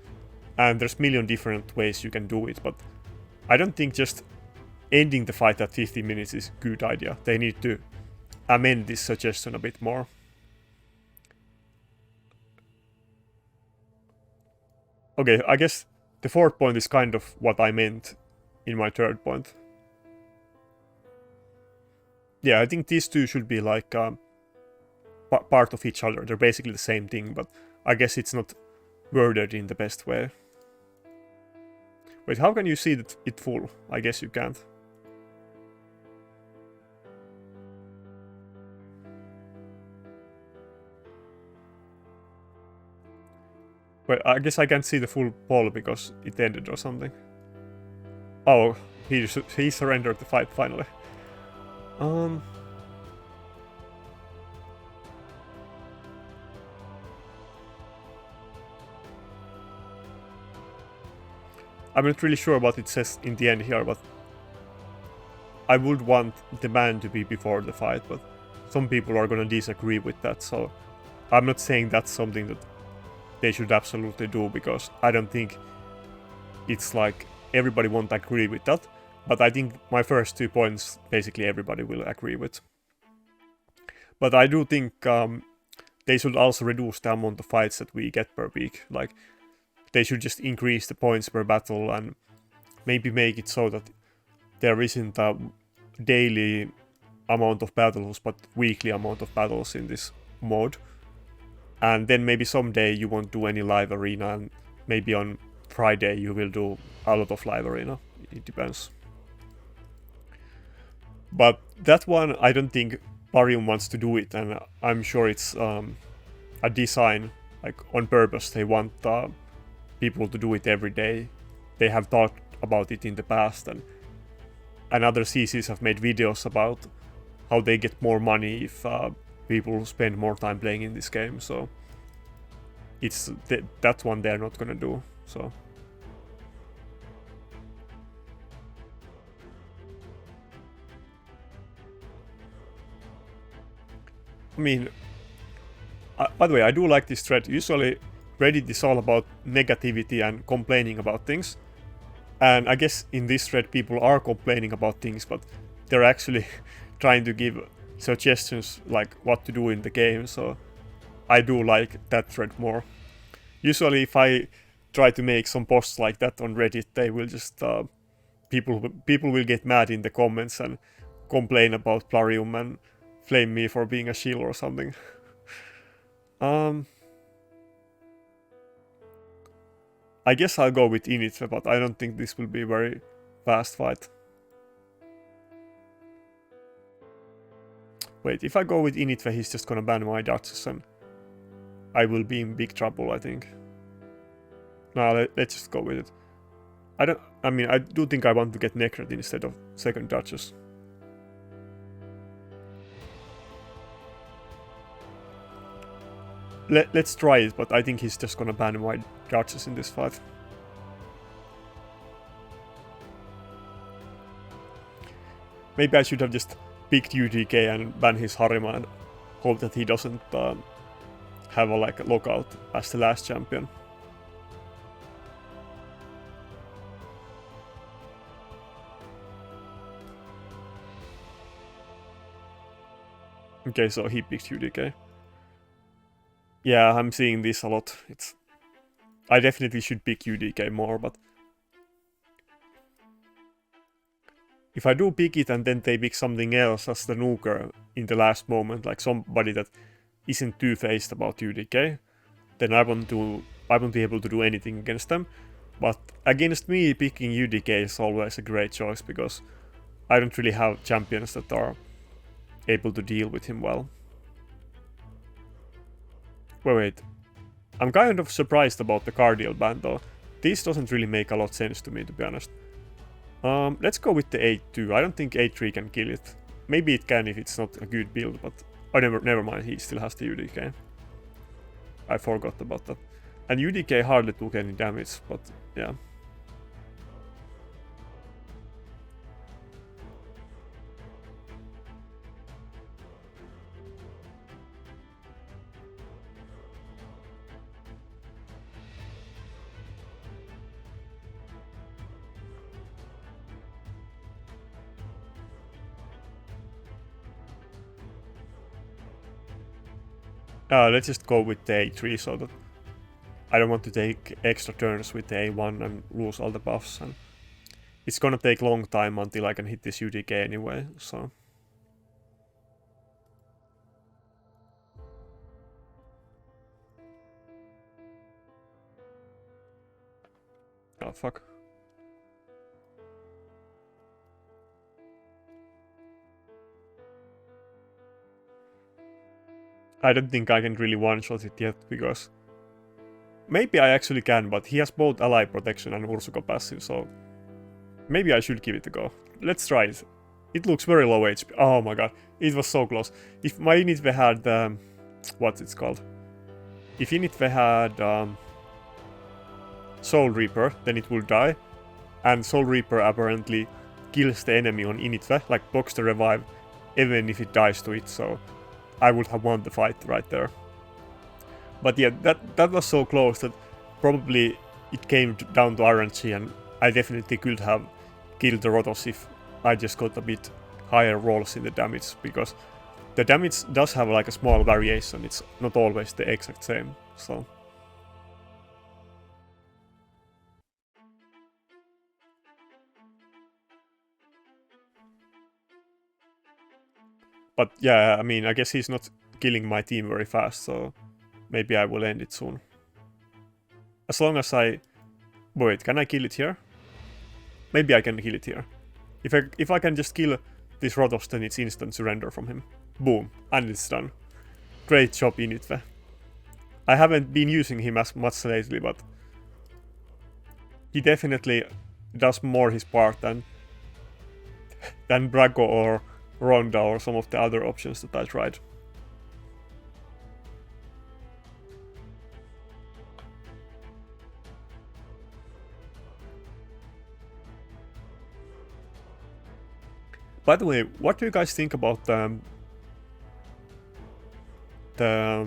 and there's million different ways you can do it, but I don't think just ending the fight at 15 minutes is a good idea. They need to amend this suggestion a bit more. Okay, I guess the fourth point is kind of what I meant. in my third point. Yeah, I think these two should be like part of each other. They're basically the same thing, but I guess it's not worded in the best way. Wait, how can you see it full? I guess you can't. Wait, I guess I can't see the full poll because it ended or something. Oh, he surrendered the fight finally. I'm not really sure what it says in the end here, but I would want the ban to be before the fight, but some people are gonna disagree with that, so I'm not saying that's something that they should absolutely do, because I don't think it's like everybody won't agree with that, but I think my first 2 points basically everybody will agree with. But I do think they should also reduce the amount of fights that we get per week. Like, they should just increase the points per battle and maybe make it so that there isn't a daily amount of battles, but weekly amount of battles in this mode. And then maybe someday you won't do any live arena, and maybe on Friday you will do a lot of live arena. It depends. But that one, I don't think Parium wants to do it, and I'm sure it's a design, like on purpose. They want people to do it every day. They have thought about it in the past, and other CCs have made videos about how they get more money if people spend more time playing in this game. So it's that one they're not gonna do. So I mean, by the way, I do like this thread. Usually Reddit is all about negativity and complaining about things. And I guess in this thread people are complaining about things, but they're actually trying to give suggestions like what to do in the game. So I do like that thread more. Usually if I try to make some posts like that on Reddit, they will just people will get mad in the comments and complain about Plarium and flame me for being a shill or something. I guess I'll go with Initve, but I don't think this will be a very fast fight. Wait, if I go with Initve, he's just gonna ban my Duchess and I will be in big trouble, I think. No, let's just go with it. I do think I want to get Nakarada instead of second Duchess. Let's try it, but I think he's just gonna ban my Duchess in this fight. Maybe I should have just picked UDK and ban his Harima and hope that he doesn't have a lockout as the last champion. Okay, so he picked UDK. Yeah, I'm seeing this a lot. I definitely should pick UDK more, but if I do pick it and then they pick something else as the nuker in the last moment, like somebody that isn't two-faced about UDK, then I won't be able to do anything against them. But against me, picking UDK is always a great choice, because I don't really have champions that are able to deal with him well. Wait. I'm kind of surprised about the Cardiel ban though. This doesn't really make a lot of sense to me, to be honest. Let's go with the 8-2. I don't think 8-3 can kill it. Maybe it can if it's not a good build, but never mind, he still has the UDK. I forgot about that. And UDK hardly took any damage, but yeah. Let's just go with the A3 so that I don't want to take extra turns with the A1 and lose all the buffs. And it's gonna take a long time until I can hit this UDK anyway, so... Oh, fuck. I don't think I can really one-shot it yet, because... Maybe I actually can, but he has both ally protection and Ursuko passive, so... Maybe I should give it a go. Let's try it. It looks very low HP. Oh my god, it was so close. If my Initve had... what's it called? If Initve had... Soul Reaper, then it will die. And Soul Reaper apparently kills the enemy on Initve, like blocks the revive, even if it dies to it, so... I would have won the fight right there. But yeah, that was so close that probably it came down to RNG, and I definitely could have killed the Rotos if I just got a bit higher rolls in the damage, because the damage does have like a small variation, it's not always the exact same, so... But yeah, I mean, I guess he's not killing my team very fast, so maybe I will end it soon. As long as I... Wait, can I kill it here? Maybe I can kill it here. If I can just kill this Rotos, then it's instant surrender from him. Boom, and it's done. Great job, Initve. I haven't been using him as much lately, but... He definitely does more his part than Brago or Ronda or some of the other options that I tried. By the way, what do you guys think about the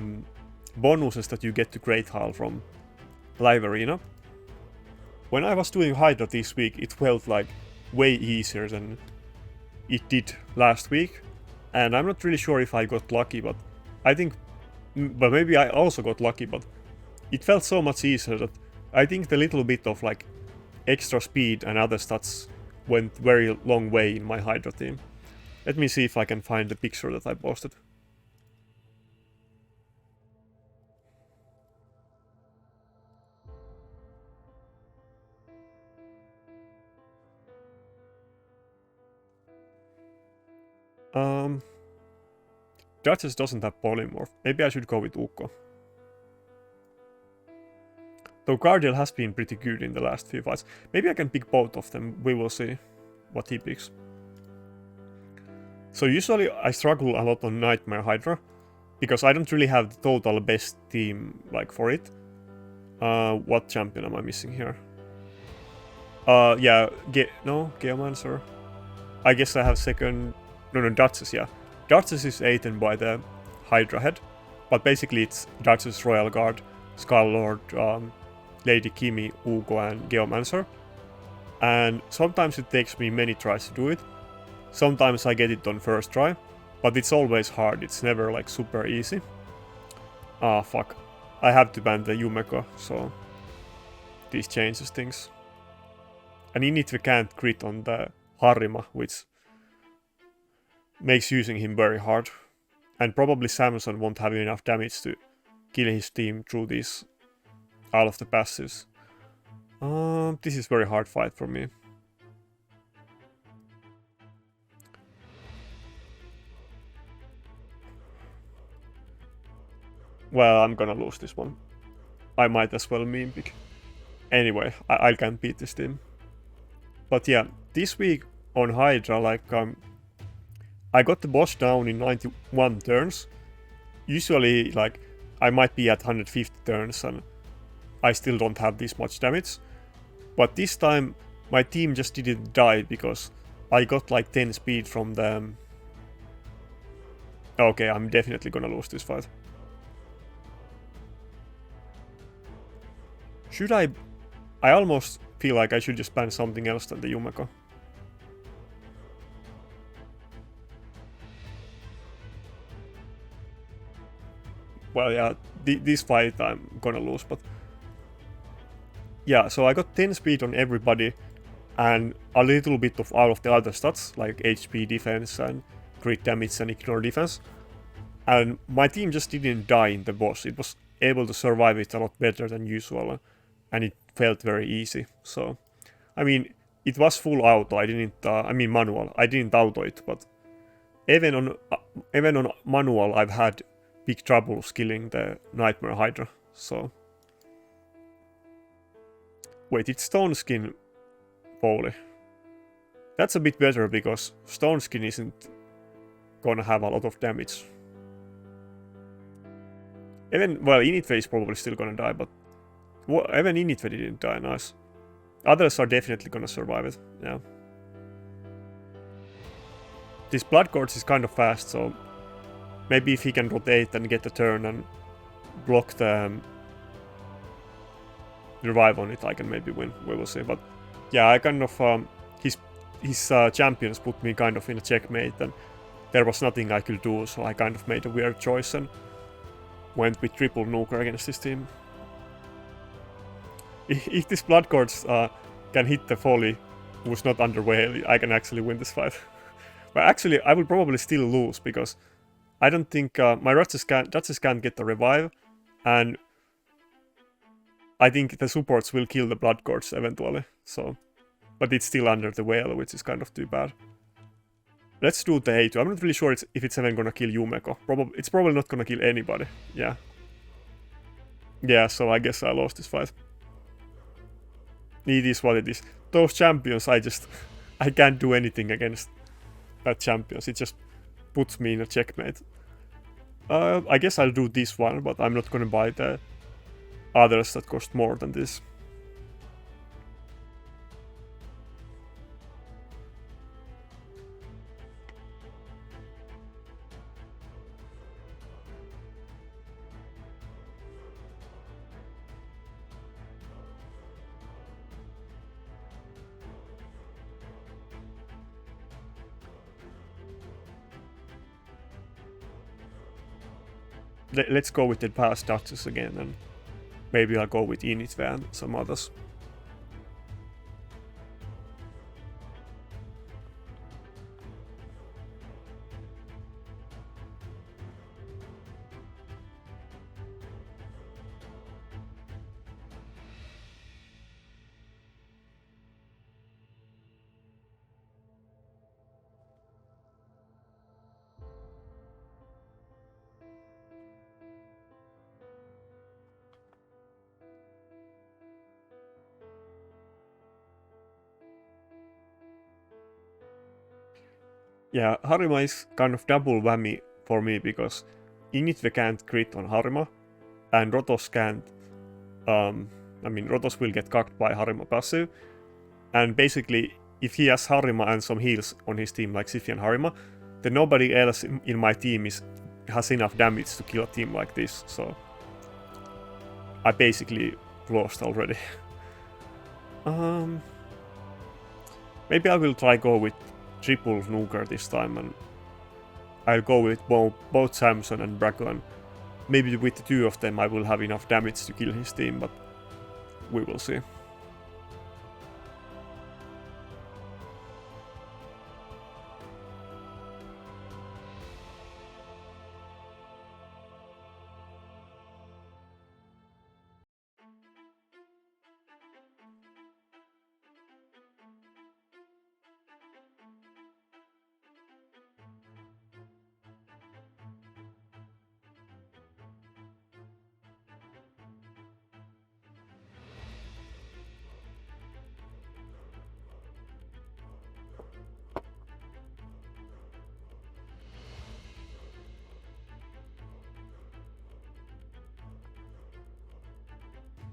bonuses that you get to Great Hall from Live Arena? When I was doing Hydra this week, it felt like way easier than it did last week, and I'm not really sure if I got lucky, but I think... But maybe I also got lucky, but it felt so much easier that I think the little bit of like extra speed and other stats went very long way in my Hydra team. Let me see if I can find the picture that I posted. Duchess doesn't have polymorph. Maybe I should go with Ukko. Though Cardiel has been pretty good in the last few fights. Maybe I can pick both of them. We will see what he picks. So usually I struggle a lot on Nightmare Hydra, because I don't really have the total best team like for it. What champion am I missing here? Yeah, Geomancer. I guess I have second... No, Duchess, yeah. Duchess is eaten by the Hydra head, but basically it's Duchess, Royal Guard, Skull Lord, Lady Kimi, Ugo, and Geomancer. And sometimes it takes me many tries to do it. Sometimes I get it on first try, but it's always hard, it's never like super easy. Ah, fuck. I have to ban the Yumeko, so this changes things. And Initve can't crit on the Harima, which makes using him very hard. And probably Samson won't have enough damage to kill his team through these all of the passives. This is very hard fight for me. Well, I'm gonna lose this one. I might as well meme pick. Anyway, I can't beat this team. But yeah, this week on Hydra, like, I got the boss down in 91 turns. Usually, like, I might be at 150 turns and I still don't have this much damage. But this time, my team just didn't die because I got like 10 speed from the... Okay, I'm definitely gonna lose this fight. Should I almost feel like I should just ban something else than the Yumeko. Well, yeah, this fight I'm gonna lose, but... Yeah, so I got 10 speed on everybody, and a little bit of all of the other stats, like HP, defense, and crit damage and ignore defense. And my team just didn't die in the boss. It was able to survive it a lot better than usual, and it felt very easy. So, I mean, it was full auto. I didn't, manual. I didn't auto it, but even on manual, I've had big trouble killing the Nightmare Hydra. So, wait, it's Stone Skin Foley. That's a bit better because Stone Skin isn't gonna have a lot of damage. Even, well, Initve is probably still gonna die, but even Initve didn't die, nice. Others are definitely gonna survive it, yeah. This Blood Gorge is kind of fast, so maybe if he can rotate and get the turn and block the revive on it, I can maybe win. We will see. But yeah, I kind of his champions put me kind of in a checkmate, and there was nothing I could do, so I kind of made a weird choice and went with triple nuker against this team. If this Blood Gorge can hit the Foley who's not underway, I can actually win this fight. But actually, I will probably still lose because I don't think my Duchess can't get the revive, and I think the supports will kill the Blood Gorge eventually. So, but it's still under the whale, which is kind of too bad. Let's do the A2. I'm not really sure if it's even gonna kill Yumeko. It's probably not gonna kill anybody. Yeah. Yeah, so I guess I lost this fight. It is what it is. Those champions, I can't do anything against that champions. It just puts me in a checkmate. I guess I'll do this one, but I'm not gonna buy the others that cost more than this. Let's go with the past Duchess again, and maybe I'll go with Initve and some others. Yeah, Harima is kind of double whammy for me because Initve can't crit on Harima, and Rotos can't. Rotos will get cucked by Harima passive, and basically, if he has Harima and some heals on his team like Siphi and Harima, then nobody else in my team has enough damage to kill a team like this, so I basically lost already. Maybe I will try go with triple nuker this time, and I'll go with both Samson and Bracken. Maybe with the two of them I will have enough damage to kill his team, but we will see.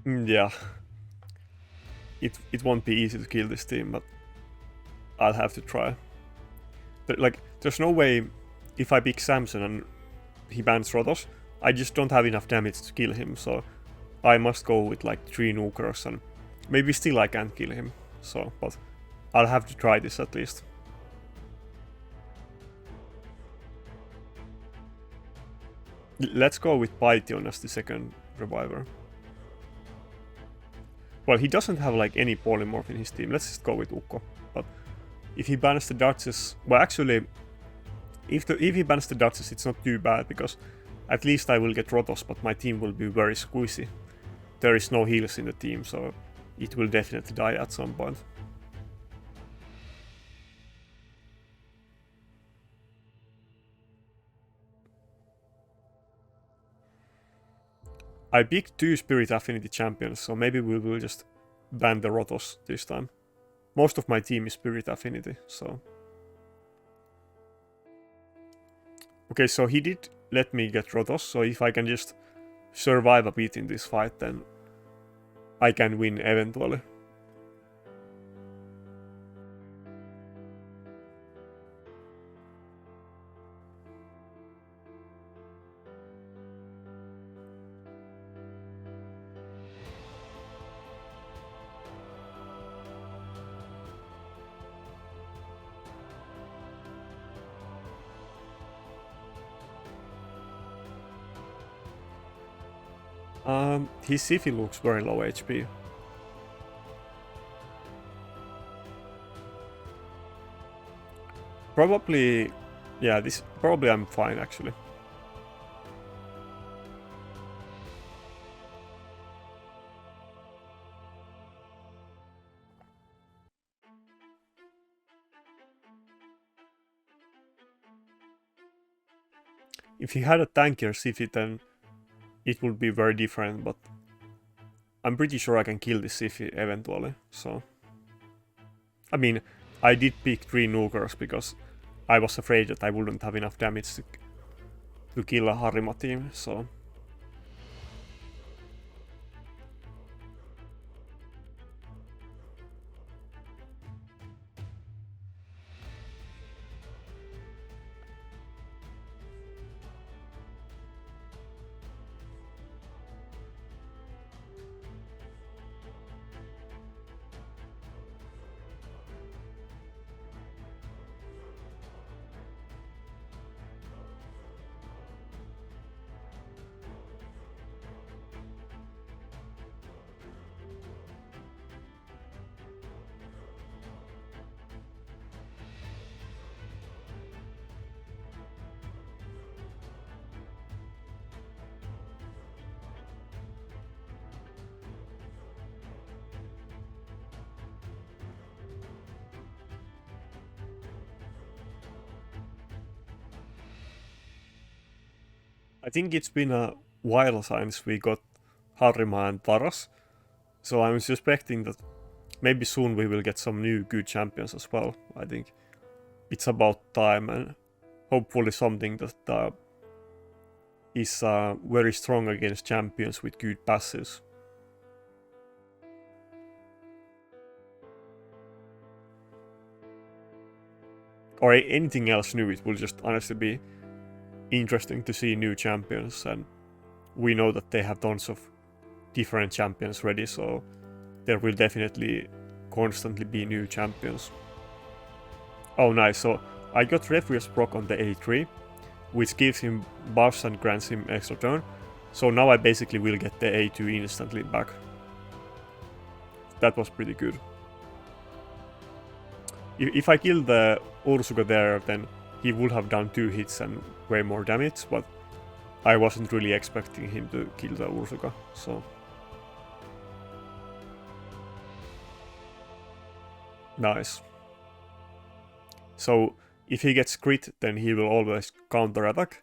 Yeah. It won't be easy to kill this team, but I'll have to try. There's no way if I pick Samson and he bans Rotos, I just don't have enough damage to kill him, so I must go with like 3 nukers, and maybe still I can't kill him. So, but I'll have to try this at least. Let's go with Python as the second reviver. Well, he doesn't have like any polymorph in his team. Let's just go with Ukko. But if he bans the Duchess, well, actually, if he bans the Duchess, it's not too bad because at least I will get Rotos, but my team will be very squishy. There is no heals in the team, so it will definitely die at some point. I picked 2 Spirit Affinity champions, so maybe we will just ban the Rotos this time. Most of my team is Spirit Affinity, so... Okay, so he did let me get Rotos, so if I can just survive a bit in this fight, then I can win eventually. His Siphi looks very low HP. Probably, yeah, probably I'm fine actually. If he had a tankier Siphi, then it would be very different, but I'm pretty sure I can kill this Siphi eventually, so... I mean, I did pick 3 nukers because I was afraid that I wouldn't have enough damage to kill a Harima team, so... I think it's been a while since we got Harima and Taras, so I'm suspecting that maybe soon we will get some new good champions as well. I think it's about time, and hopefully something that is very strong against champions with good passives. Or anything else new, it will just honestly be interesting to see new champions, and we know that they have tons of different champions ready, so there will definitely constantly be new champions. Oh nice, so I got Refrius proc on the A3, which gives him buffs and grants him extra turn, so now I basically will get the A2 instantly back. That was pretty good. If I kill the Ursuka there, then he would have done 2 hits and way more damage, but I wasn't really expecting him to kill the Ursuka, so... Nice. So, if he gets crit, then he will always counter-attack,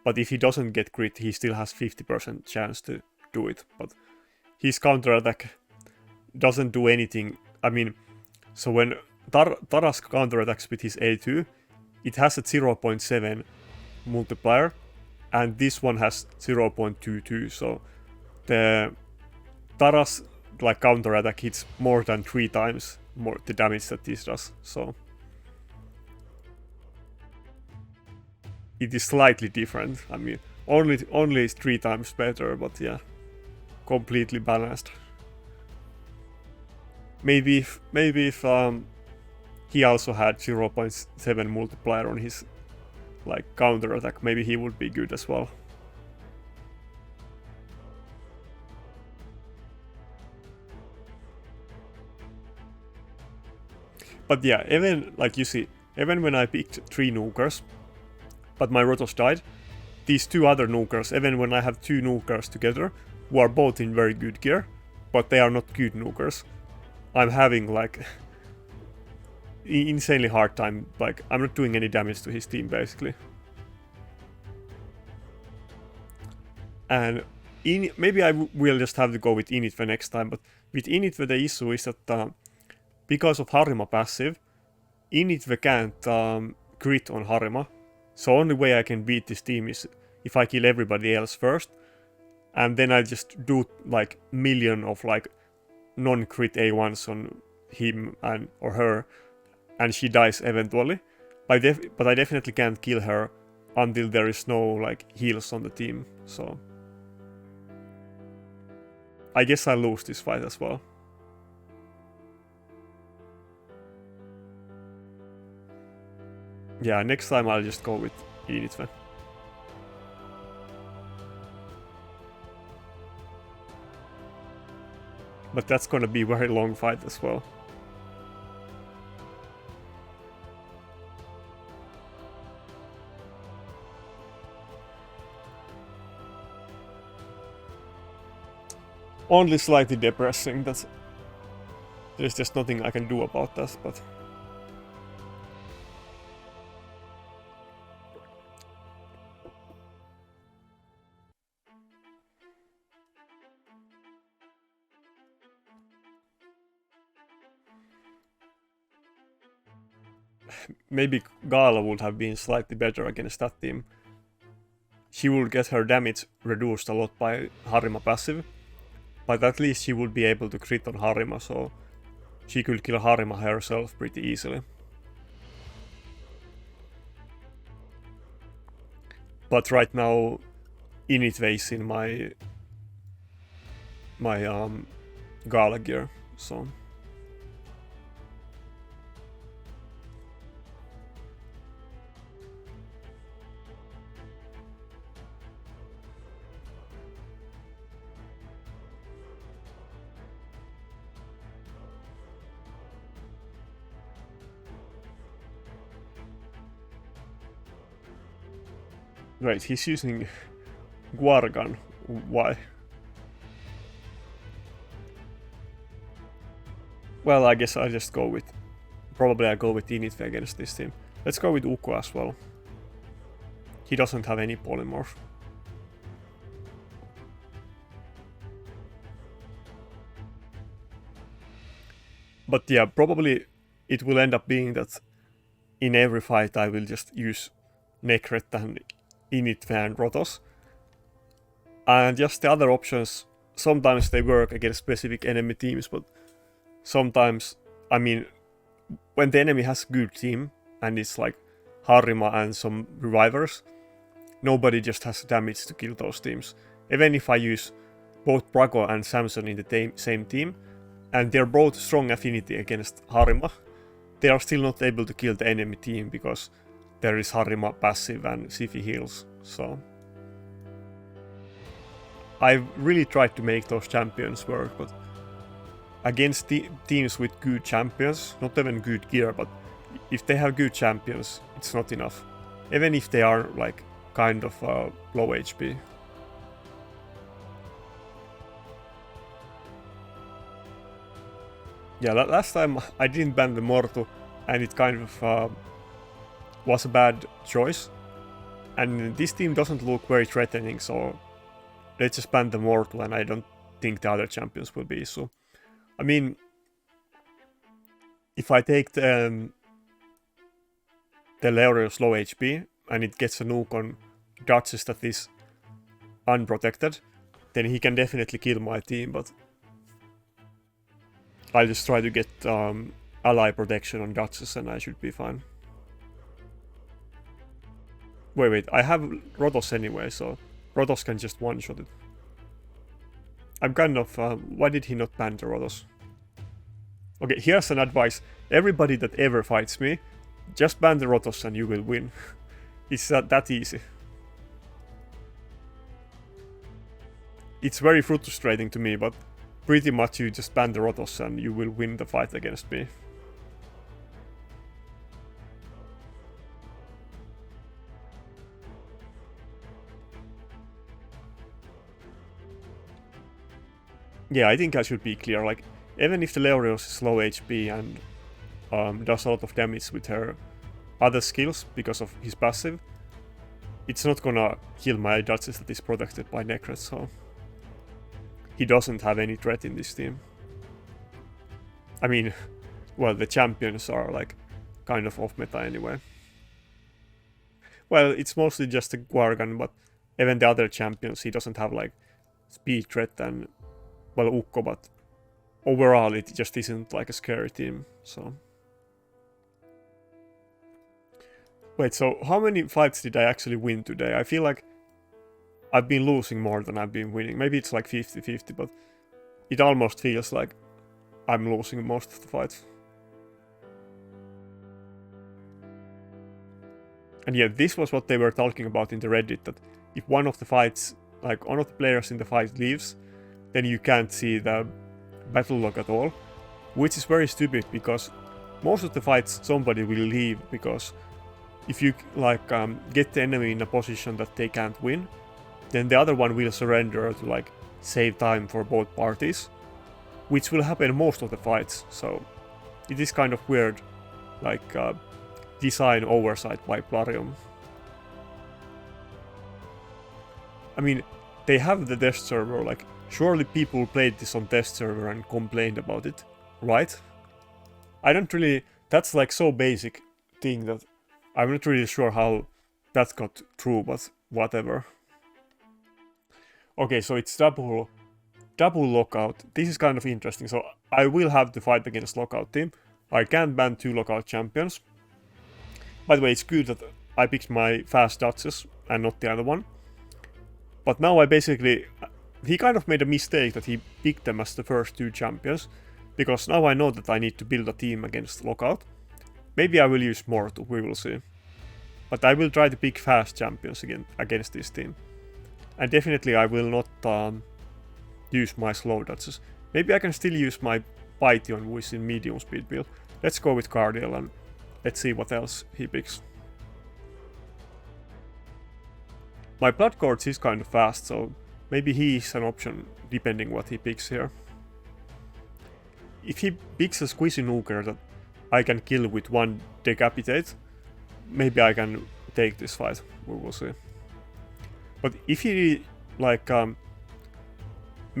but if he doesn't get crit, he still has 50% chance to do it, but his counter-attack doesn't do anything. I mean, so when Taras counter-attacks with his A2, it has a 0.7 multiplier, and this one has 0.22, so the Taras like counter-attack hits more than 3 times more the damage that this does, so it is slightly different. I mean, only 3 times better, but yeah, completely balanced. Maybe if he also had 0.7 multiplier on his like counter attack, maybe he would be good as well. But yeah, even, like you see, even when I picked 3 nukers, but my Rotos died, these 2 other nukers, even when I have 2 nukers together, who are both in very good gear, but they are not good nukers, I'm having like insanely hard time, like I'm not doing any damage to his team basically. And maybe I will just have to go with Initve next time, but with Initve the issue is that because of Harima passive, Initve can't crit on Harima, so only way I can beat this team is if I kill everybody else first, and then I just do like million of like non-crit A1s on him and or her, and she dies eventually. But I definitely can't kill her until there is no like heals on the team, so I guess I lose this fight as well. Yeah, next time I'll just go with Initve. But that's gonna be a very long fight as well. Only slightly depressing, there's just nothing I can do about that, but maybe Gala would have been slightly better against that team. She would get her damage reduced a lot by Harima passive, but at least she would be able to crit on Harima, so she could kill Harima herself pretty easily. But right now, Initve is in my Gala gear, so right, he's using Guargan. Why? Well, I guess I just go with... Probably I go with Initve against this team. Let's go with Ukko as well. He doesn't have any polymorph. But yeah, probably it will end up being that in every fight I will just use Nakarada and Initve and Rotos. And just the other options, sometimes they work against specific enemy teams, but sometimes, I mean, when the enemy has a good team, and it's like Harima and some revivers, nobody just has damage to kill those teams. Even if I use both Brago and Samson in the same team, and they're both strong affinity against Harima, they are still not able to kill the enemy team because there is Harima passive and Sifi heals, so... I've really tried to make those champions work, but against teams with good champions, not even good gear, but if they have good champions, it's not enough. Even if they are like kind of low HP. Yeah, last time I didn't ban the Mortu, and it kind of was a bad choice. And this team doesn't look very threatening, so let's just ban the Mortal, and I don't think the other champions will be, so... I mean... If I take the Leorio's low HP, and it gets a nuke on Duchess that is unprotected, then he can definitely kill my team, but... I'll just try to get ally protection on Duchess, and I should be fine. Wait, I have Rotos anyway, so... Rotos can just one-shot it. I'm kind of... why did he not ban the Rotos? Okay, here's an advice. Everybody that ever fights me, just ban the Rotos and you will win. It's that easy. It's very frustrating to me, but pretty much you just ban the Rotos and you will win the fight against me. Yeah, I think I should be clear. Like, even if the Leorios is low HP and does a lot of damage with her other skills because of his passive, it's not gonna kill my Duchess that is protected by Necret, so he doesn't have any threat in this team. I mean, well, the champions are like kind of off meta anyway. Well, it's mostly just a Guargan, but even the other champions, he doesn't have like speed threat and, well, Ukko, but overall it just isn't like a scary team, so. Wait, so how many fights did I actually win today? I feel like I've been losing more than I've been winning. Maybe it's like 50-50, but it almost feels like I'm losing most of the fights. And yeah, this was what they were talking about in the Reddit, that if one of the fights, like one of the players in the fight leaves, then you can't see the battle log at all, which is very stupid because most of the fights somebody will leave, because if you like get the enemy in a position that they can't win, then the other one will surrender to like save time for both parties, which will happen most of the fights. So it is kind of weird, like design oversight by Plarium. I mean, they have the test server, like surely people played this on test server and complained about it, right? I don't really, that's like so basic thing that I'm not really sure how that got through, but whatever. Okay, so it's double lockout. This is kind of interesting. So I will have to fight against lockout team. I can't ban 2 lockout champions. By the way, it's good that I picked my fast Duchess and not the other one. But now I basically, he kind of made a mistake that he picked them as the first 2 champions, because now I know that I need to build a team against lockout. Maybe I will use Mortu, we will see. But I will try to pick fast champions again against this team. And definitely I will not use my slow Duchess. Maybe I can still use my Python, who is in medium speed build. Let's go with Cardiel and let's see what else he picks. My Blood Courts is kind of fast, so maybe he is an option depending what he picks here. If he picks a Squishy Nuker that I can kill with 1 Decapitate, maybe I can take this fight, we will see. But if he, like,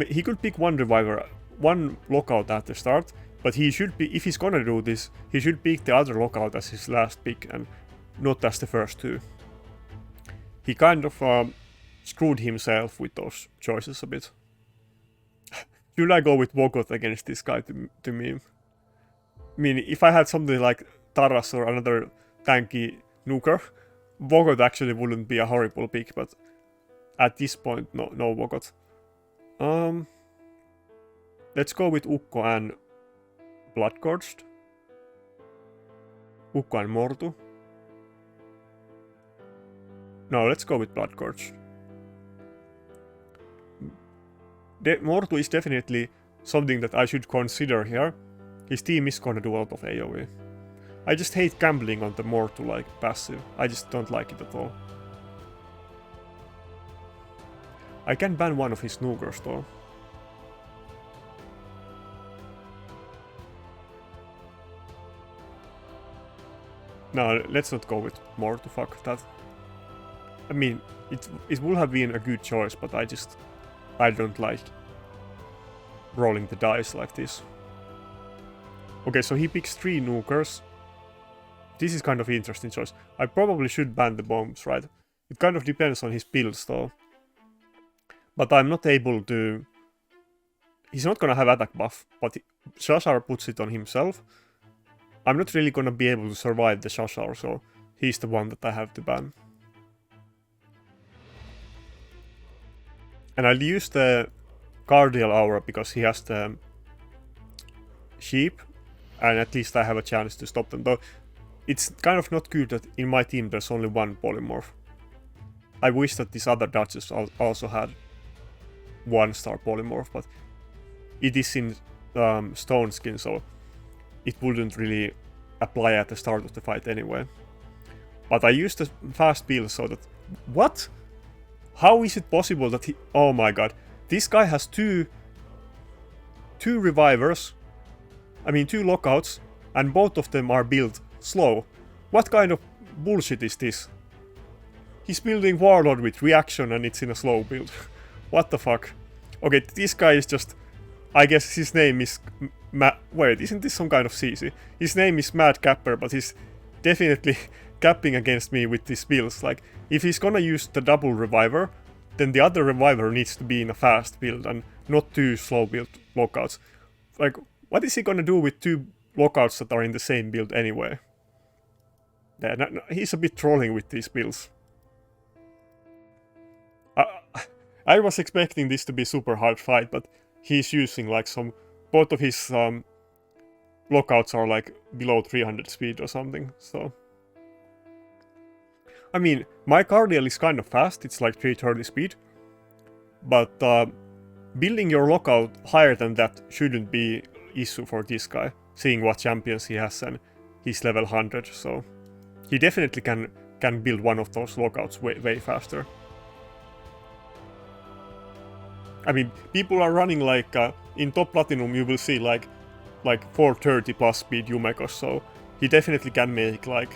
he could pick 1 Reviver, 1 Lockout at the start, but he should be, if he's gonna do this, he should pick the other Lockout as his last pick and not as the first 2. He kind of screwed himself with those choices a bit. Should I go with Vogot against this guy to meme? I mean, if I had something like Taras or another tanky nuker, Vogot actually wouldn't be a horrible pick, but at this point, no Vogot. Let's go with Ukko and Bloodgorged. Ukko and Mortu. No, let's go with Bloodgorged. Mortu is definitely something that I should consider here. His team is gonna do a lot of AoE. I just hate gambling on the Mortu like passive. I just don't like it at all. I can ban 1 of his Nukers though. No, let's not go with Mortu, fuck that. I mean, it would have been a good choice, but I don't like rolling the dice like this. Okay, so he picks 3 Nukers. This is kind of interesting choice. I probably should ban the bombs, right? It kind of depends on his builds though. But I'm not able to... He's not gonna have attack buff, but Shashar puts it on himself. I'm not really gonna be able to survive the Shashar, so he's the one that I have to ban. And I'll use the Cardiel Aura because he has the sheep, and at least I have a chance to stop them. Though it's kind of not good that in my team there's only 1 polymorph. I wish that this other Duchess also had 1-star polymorph, but it is in stone skin, so it wouldn't really apply at the start of the fight anyway. But I used the fast build so that... What? How is it possible that he... Oh my god. This guy has 2 2 revivers, I mean 2 lockouts, and both of them are built slow. What kind of bullshit is this? He's building Warlord with reaction and it's in a slow build. What the fuck? Okay, this guy is just... I guess his name is... Wait, isn't this some kind of CC? His name is Mad Capper, but he's definitely capping against me with these builds. Like, if he's gonna use the double reviver, then the other reviver needs to be in a fast build and not 2 slow build lockouts. Like, what is he gonna do with 2 lockouts that are in the same build anyway? Yeah, no, he's a bit trolling with these builds. I was expecting this to be super hard fight, but he's using like some... Both of his lockouts are like below 300 speed or something, so... I mean, my Cardiel is kind of fast, it's like 330 speed. But building your lockout higher than that shouldn't be issue for this guy, seeing what champions he has and he's level 100, so... He definitely can build one of those lockouts way faster. I mean, people are running like, in top platinum you will see like 430 plus speed Yumeko, so he definitely can make like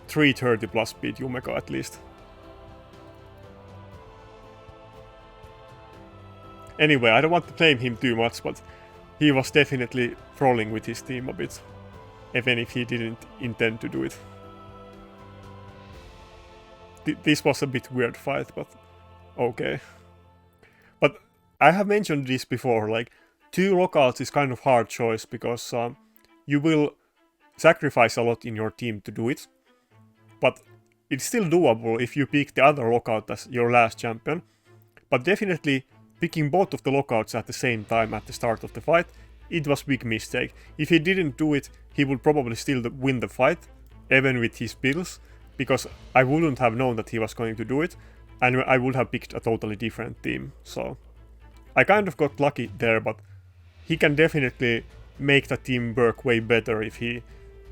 330 plus speed Yumeko at least. Anyway, I don't want to blame him too much, but he was definitely trolling with his team a bit, even if he didn't intend to do it. This was a bit weird fight, but okay. But I have mentioned this before, like, 2 lockouts is kind of hard choice, because you will sacrifice a lot in your team to do it, but it's still doable if you pick the other lockout as your last champion. But definitely, picking both of the lockouts at the same time at the start of the fight, it was a big mistake. If he didn't do it, he would probably still win the fight, even with his builds, because I wouldn't have known that he was going to do it, and I would have picked a totally different team, so... I kind of got lucky there, but he can definitely make the team work way better if he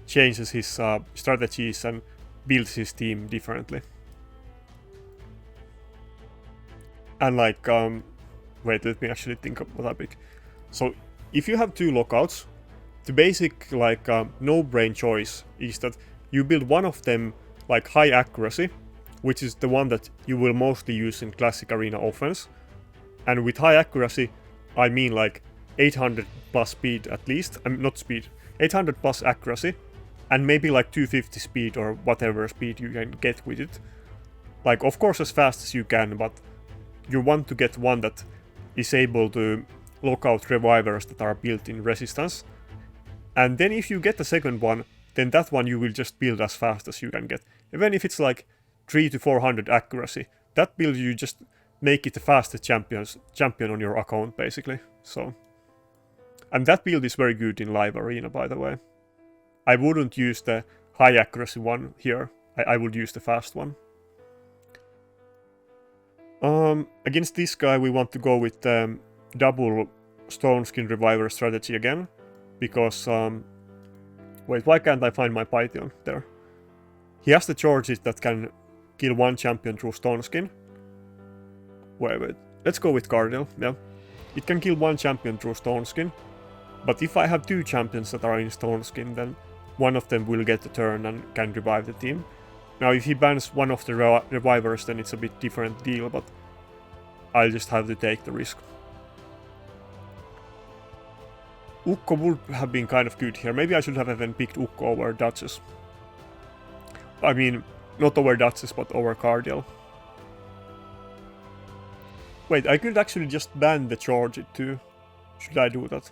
changes his strategies and builds his team differently. And like, wait, let me actually think of what I pick. So, if you have 2 lockouts, the basic like no-brain choice is that you build one of them like high accuracy, which is the one that you will mostly use in classic arena offense. And with high accuracy, I mean like 800 plus speed at least. Not speed, 800 plus accuracy, and maybe like 250 speed or whatever speed you can get with it. Like, of course, as fast as you can, but you want to get one that is able to lock out revivers that are built in resistance. And then if you get the second one, then that one you will just build as fast as you can get. Even if it's like 300 to 400 accuracy, that build you just make it the fastest champion on your account, basically. So, and that build is very good in live arena, by the way. I wouldn't use the high accuracy one here. I would use the fast one. Against this guy, we want to go with double stone skin reviver strategy again, because wait, why can't I find my Python there? He has the charges that can kill one champion through stone skin. Wait, let's go with Cardiel, yeah. It can kill one champion through stone skin, but if I have 2 champions that are in stone skin, then one of them will get the turn and can revive the team. Now, if he bans one of the revivers, then it's a bit different deal, but I'll just have to take the risk. Ukko would have been kind of good here. Maybe I should have even picked Ukko over Duchess. I mean, not over Duchess, but over Cardiel. Wait, I could actually just ban the charge it too. Should I do that?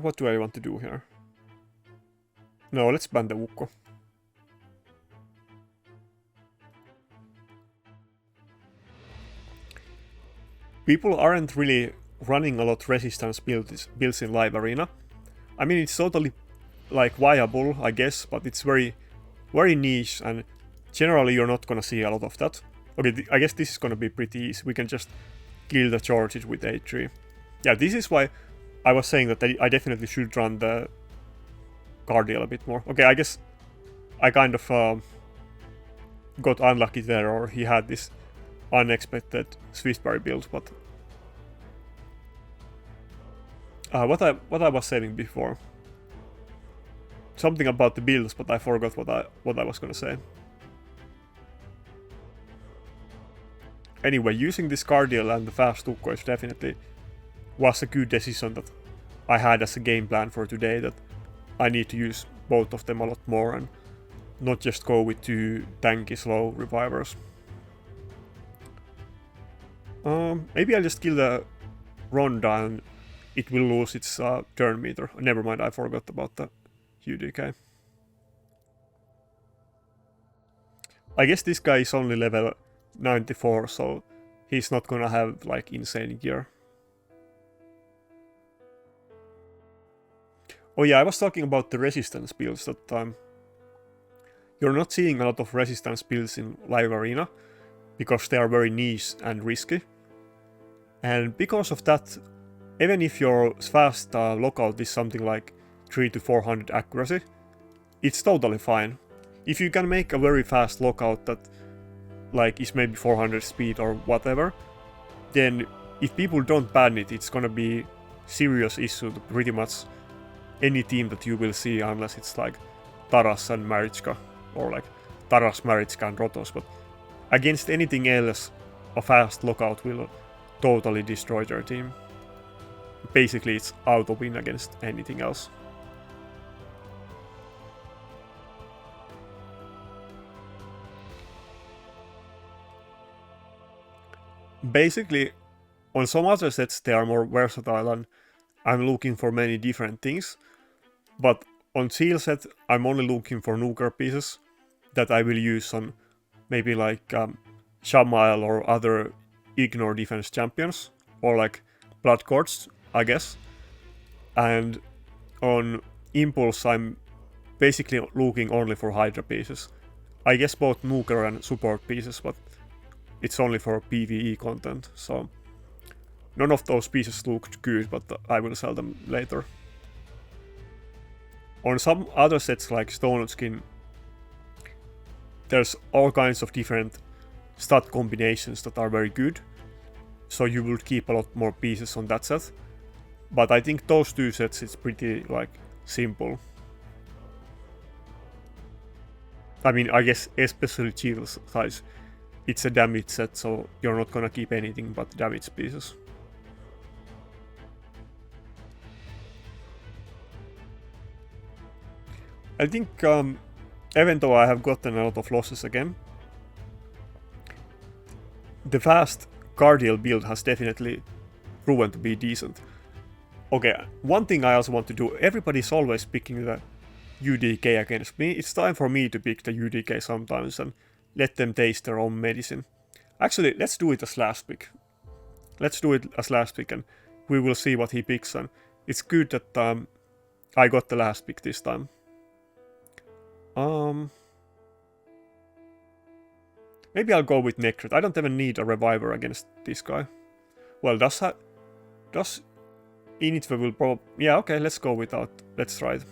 What do I want to do here? No, let's ban the Ukko. People aren't really running a lot resistance builds in live arena. I mean, it's totally like viable, I guess, but it's very niche, and generally you're not gonna see a lot of that. Okay, I guess this is gonna be pretty easy. We can just kill the charges with A3. Yeah, this is why I was saying that I definitely should run the Cardiel a bit more. Okay, I guess I kind of got unlucky there, or he had this unexpected Swissberry build, but what I was saying before. Something about the builds, but I forgot what I was gonna say. Anyway, using this Cardiel and the fast Tukko definitely was a good decision that I had as a game plan for today, that I need to use both of them a lot more and not just go with 2 tanky slow revivers. Maybe I'll just kill the Ronda and it will lose its turn meter. Never mind, I forgot about the UDK. I guess this guy is only level 94, so he's not gonna have like insane gear. Oh yeah, I was talking about the resistance builds that you're not seeing a lot of resistance builds in live arena because they are very niche and risky. And because of that, even if your fast lockout is something like 300 to 400 accuracy, it's totally fine. If you can make a very fast lockout that like is maybe 400 speed or whatever, then if people don't ban it, it's gonna be serious issue to pretty much any team that you will see, unless it's like Taras and Marichka, or like Taras, Marichka and Rotos, but against anything else, a fast lockout will totally destroy their team. Basically, it's auto win against anything else. Basically, on some other sets they are more versatile and I'm looking for many different things, but on Seal set I'm only looking for nuker pieces that I will use on maybe like Shamael or other ignore defense champions, or like Blood Courts, I guess. And on Impulse I'm basically looking only for Hydra pieces. I guess both nuker and support pieces, but it's only for PvE content, so none of those pieces looked good, but I will sell them later. On some other sets like Stone Skin, there's all kinds of different stat combinations that are very good, so you will keep a lot more pieces on that set. But I think those 2 sets it's pretty like simple. I mean, I guess especially Chill size, it's a damage set, so you're not gonna keep anything but damage pieces. I think even though I have gotten a lot of losses again, the fast Cardiel build has definitely proven to be decent. Okay, one thing I also want to do, everybody's always picking the UDK against me. It's time for me to pick the UDK sometimes and let them taste their own medicine. Actually, let's do it as last pick. Let's do it as last pick and we will see what he picks. And it's good that I got the last pick this time. Maybe I'll go with Nakarada. I don't even need a reviver against this guy. Well, does Initve will probably... Yeah, okay, let's go without. Let's try it.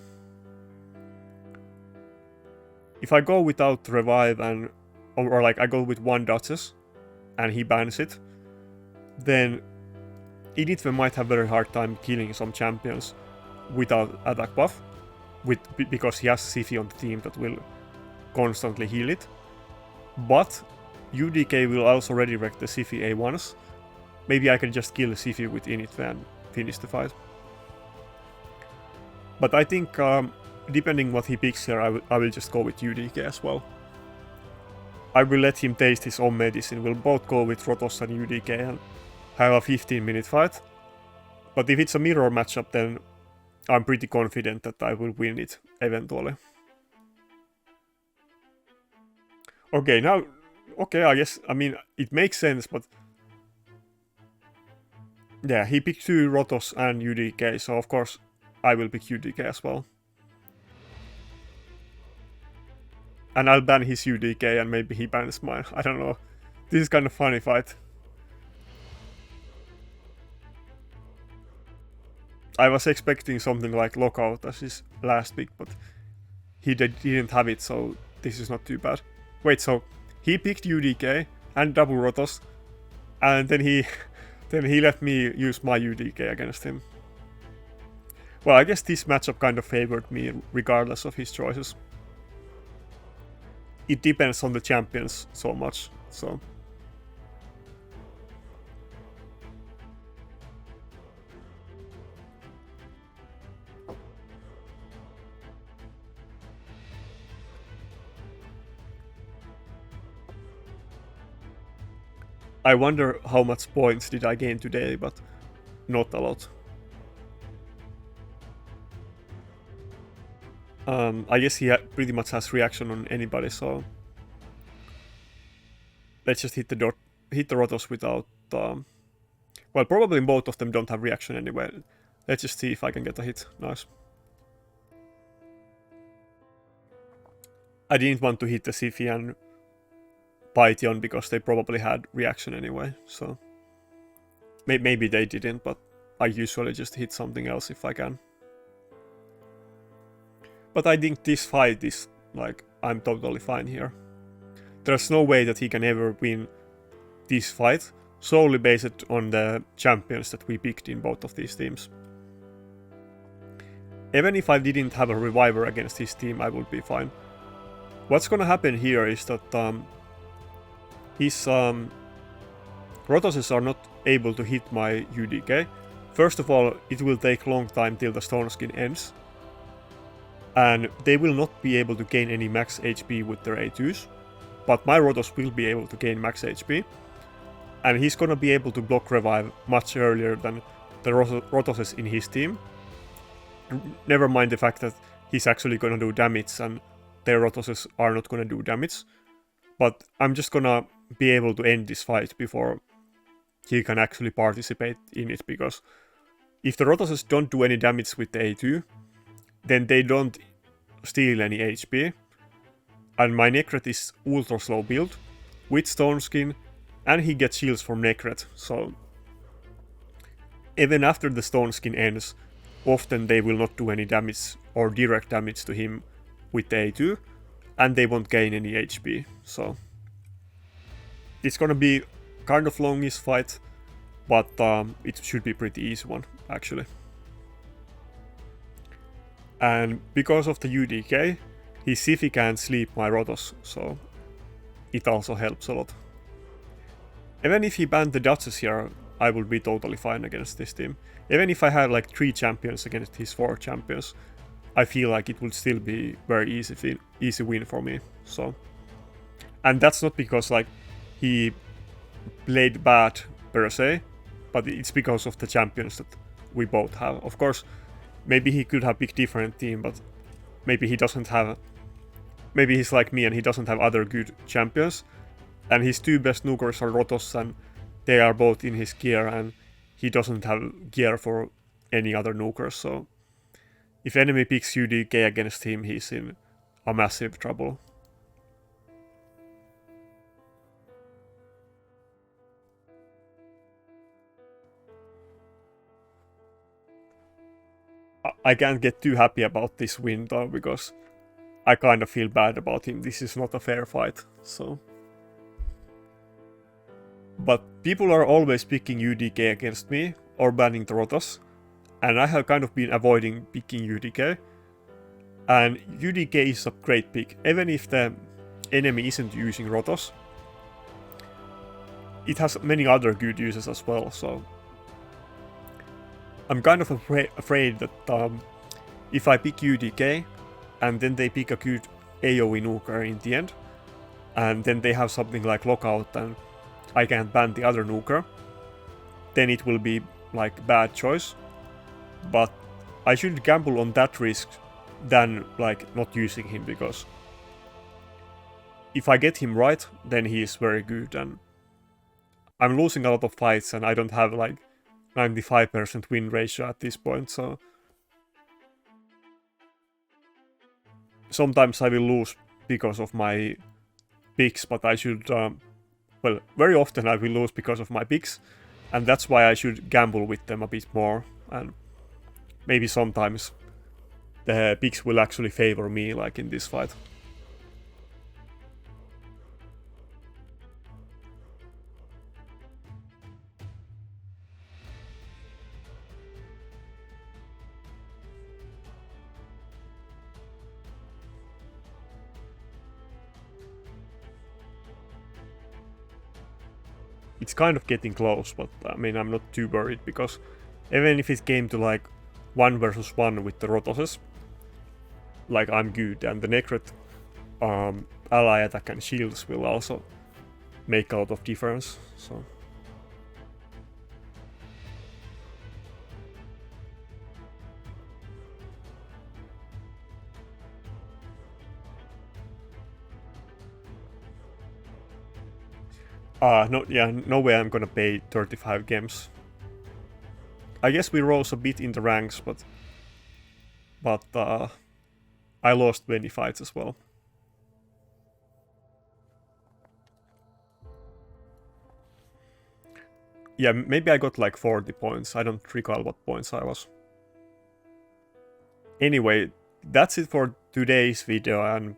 If I go without revive and... Or like I go with 1 Duchess and he bans it, then Initve might have very hard time killing some champions without attack buff, because he has Siphi on the team that will constantly heal it. But UDK will also redirect the Siphi A1s. Maybe I can just kill Siphi with Initve and finish the fight. But I think, depending what he picks here, I will just go with UDK as well. I will let him taste his own medicine. We'll both go with Rotos and UDK and have a 15-minute fight. But if it's a mirror matchup, then I'm pretty confident that I will win it eventually. Okay, now... Okay, I guess... I mean, it makes sense, but... Yeah, he picked 2 Rotos and UDK, so of course I will pick UDK as well. And I'll ban his UDK and maybe he bans mine. I don't know. This is kind of funny fight. I was expecting something like Lockout as his last pick, but he didn't have it, so this is not too bad. Wait, so he picked UDK and double Rotos, and then he let me use my UDK against him. Well, I guess this matchup kind of favored me regardless of his choices. It depends on the champions so much, so... I wonder how much points did I gain today, but not a lot. I guess he pretty much has reaction on anybody, so let's just hit the Rotos without... well, probably both of them don't have reaction anyway. Let's just see if I can get a hit. Nice. I didn't want to hit the Siphi and Python because they probably had reaction anyway, so... Maybe they didn't, but I usually just hit something else if I can. But I think this fight is, like, I'm totally fine here. There's no way that he can ever win this fight, solely based on the champions that we picked in both of these teams. Even if I didn't have a reviver against his team, I would be fine. What's gonna happen here is that his Rotoses are not able to hit my UDK. First of all, it will take long time till the Stone Skin ends. And they will not be able to gain any max HP with their A2s. But my Rotos will be able to gain max HP. And he's gonna be able to block revive much earlier than the Rotoses in his team. Never mind the fact that he's actually gonna do damage and their Rotoses are not gonna do damage. But I'm just gonna be able to end this fight before he can actually participate in it, because if the Rotoses don't do any damage with the A2, then they don't steal any HP. And my Necret is ultra slow build with Stone Skin, and he gets shields from Necret, so even after the Stone Skin ends, often they will not do any damage or direct damage to him with the A2, and they won't gain any HP, so it's gonna be kind of longish fight, but it should be pretty easy one, actually. And because of the UDK, his Siphi can't sleep my Rotos, so it also helps a lot. Even if he banned the Duchess here, I would be totally fine against this team. Even if I had like 3 champions against his 4 champions, I feel like it would still be very easy win for me. So, and that's not because like he played bad per se, but it's because of the champions that we both have. Of course, maybe he could have picked different team, but maybe he doesn't have... Maybe he's like me and he doesn't have other good champions. And his 2 best nukers are Rotos and they are both in his gear, and he doesn't have gear for any other nukers, so... If enemy picks UDK against him, he's in a massive trouble. I can't get too happy about this win though, because I kind of feel bad about him. This is not a fair fight, so... But people are always picking UDK against me, or banning the Rotos, and I have kind of been avoiding picking UDK. And UDK is a great pick, even if the enemy isn't using Rotos. It has many other good uses as well, so... I'm kind of afraid that if I pick UDK, and then they pick a good AoE nuker in the end, and then they have something like Lockout and I can't ban the other nuker, then it will be like bad choice. But I should gamble on that risk than like not using him, because if I get him right, then he is very good, and I'm losing a lot of fights and I don't have like 95% win ratio at this point, so sometimes I will lose because of my picks, but I should, well, very often I will lose because of my picks, and that's why I should gamble with them a bit more, and maybe sometimes the picks will actually favor me, like in this fight. it's kind of getting close, but I mean, I'm not too worried, because even if it came to like 1 versus 1 with the Rotoses, like I'm good, and the Necret ally attack and shields will also make a lot of difference, so... no, yeah, no way I'm gonna pay 35 games. I guess we rose a bit in the ranks, but I lost many fights as well. Yeah, maybe I got like 40 points. I don't recall what points I was. Anyway, that's it for today's video, and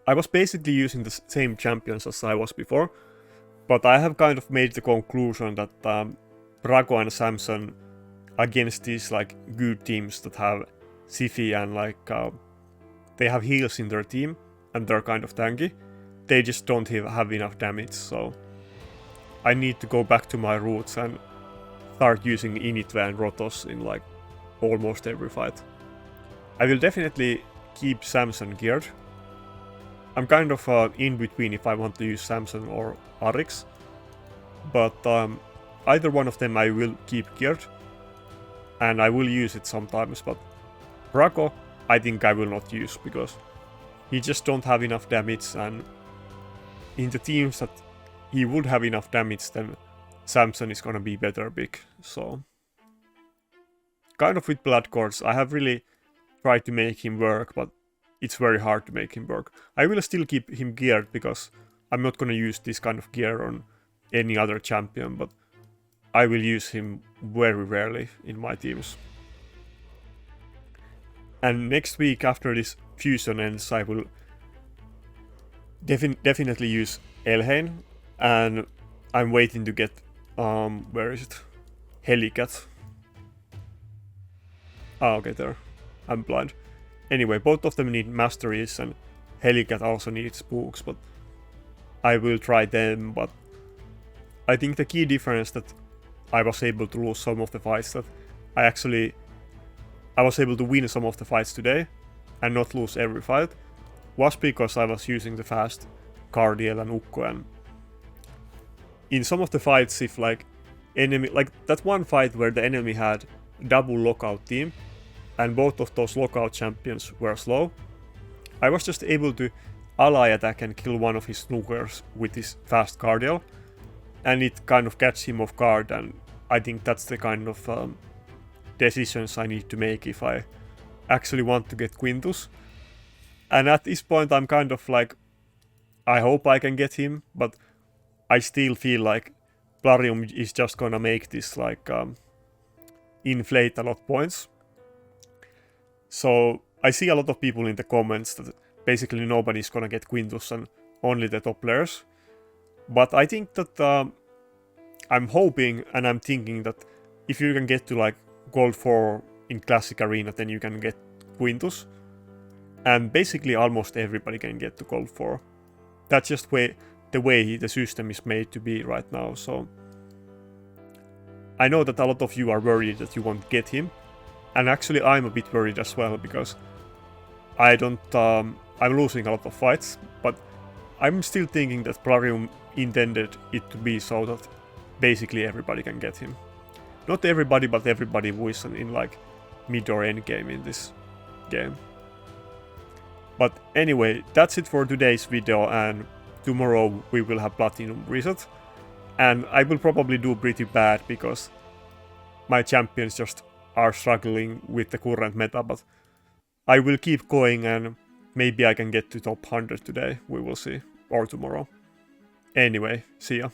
I was basically using the same champions as I was before, but I have kind of made the conclusion that Brago and Samson against these like good teams that have Siphi and like they have heals in their team and they're kind of tanky, they just don't have enough damage, so I need to go back to my roots and start using Initve and Rotos in like almost every fight. I will definitely keep Samson geared. I'm kind of in between if I want to use Samson or Arix, but either one of them I will keep geared, and I will use it sometimes, but Brago I think I will not use, because he just don't have enough damage, and in the teams that he would have enough damage, then Samson is gonna be better pick, so... Kind of with Blood Cords, I have really tried to make him work, but it's very hard to make him work. I will still keep him geared, because I'm not gonna use this kind of gear on any other champion, but I will use him very rarely in my teams. And next week, after this fusion ends, I will definitely use Elhain, and I'm waiting to get, where is it? Helicat. Ah, okay, there. I'm blind. Anyway, both of them need masteries, and Helicat also needs spooks, but I will try them, but I think the key difference that I was able to lose some of the fights, that I was able to win some of the fights today and not lose every fight, was because I was using the fast Cardiel and Ukko, and in some of the fights, if like enemy, like that one fight where the enemy had double lockout team and both of those lockout champions were slow, I was just able to ally attack and kill one of his snookers with his fast Cardiel, and it kind of catch him off guard, and I think that's the kind of decisions I need to make if I actually want to get Quintus. And at this point I'm kind of like, I hope I can get him, but I still feel like Plarium is just gonna make this like inflate a lot of points. So I see a lot of people in the comments that basically nobody's gonna get Quintus and only the top players. But I think that I'm hoping and I'm thinking that if you can get to like Gold 4 in Classic Arena, then you can get Quintus. And basically almost everybody can get to Gold 4. That's just the way the system is made to be right now, so... I know that a lot of you are worried that you won't get him. And actually I'm a bit worried as well, because I don't... I'm losing a lot of fights, but I'm still thinking that Plarium intended it to be so that basically everybody can get him. Not everybody, but everybody who is in like mid or end game in this game. But anyway, that's it for today's video, and tomorrow we will have Platinum Reset. And I will probably do pretty bad, because my champions just are struggling with the current meta, but I will keep going and maybe I can get to top 100 today, we will see, or tomorrow. Anyway, see ya.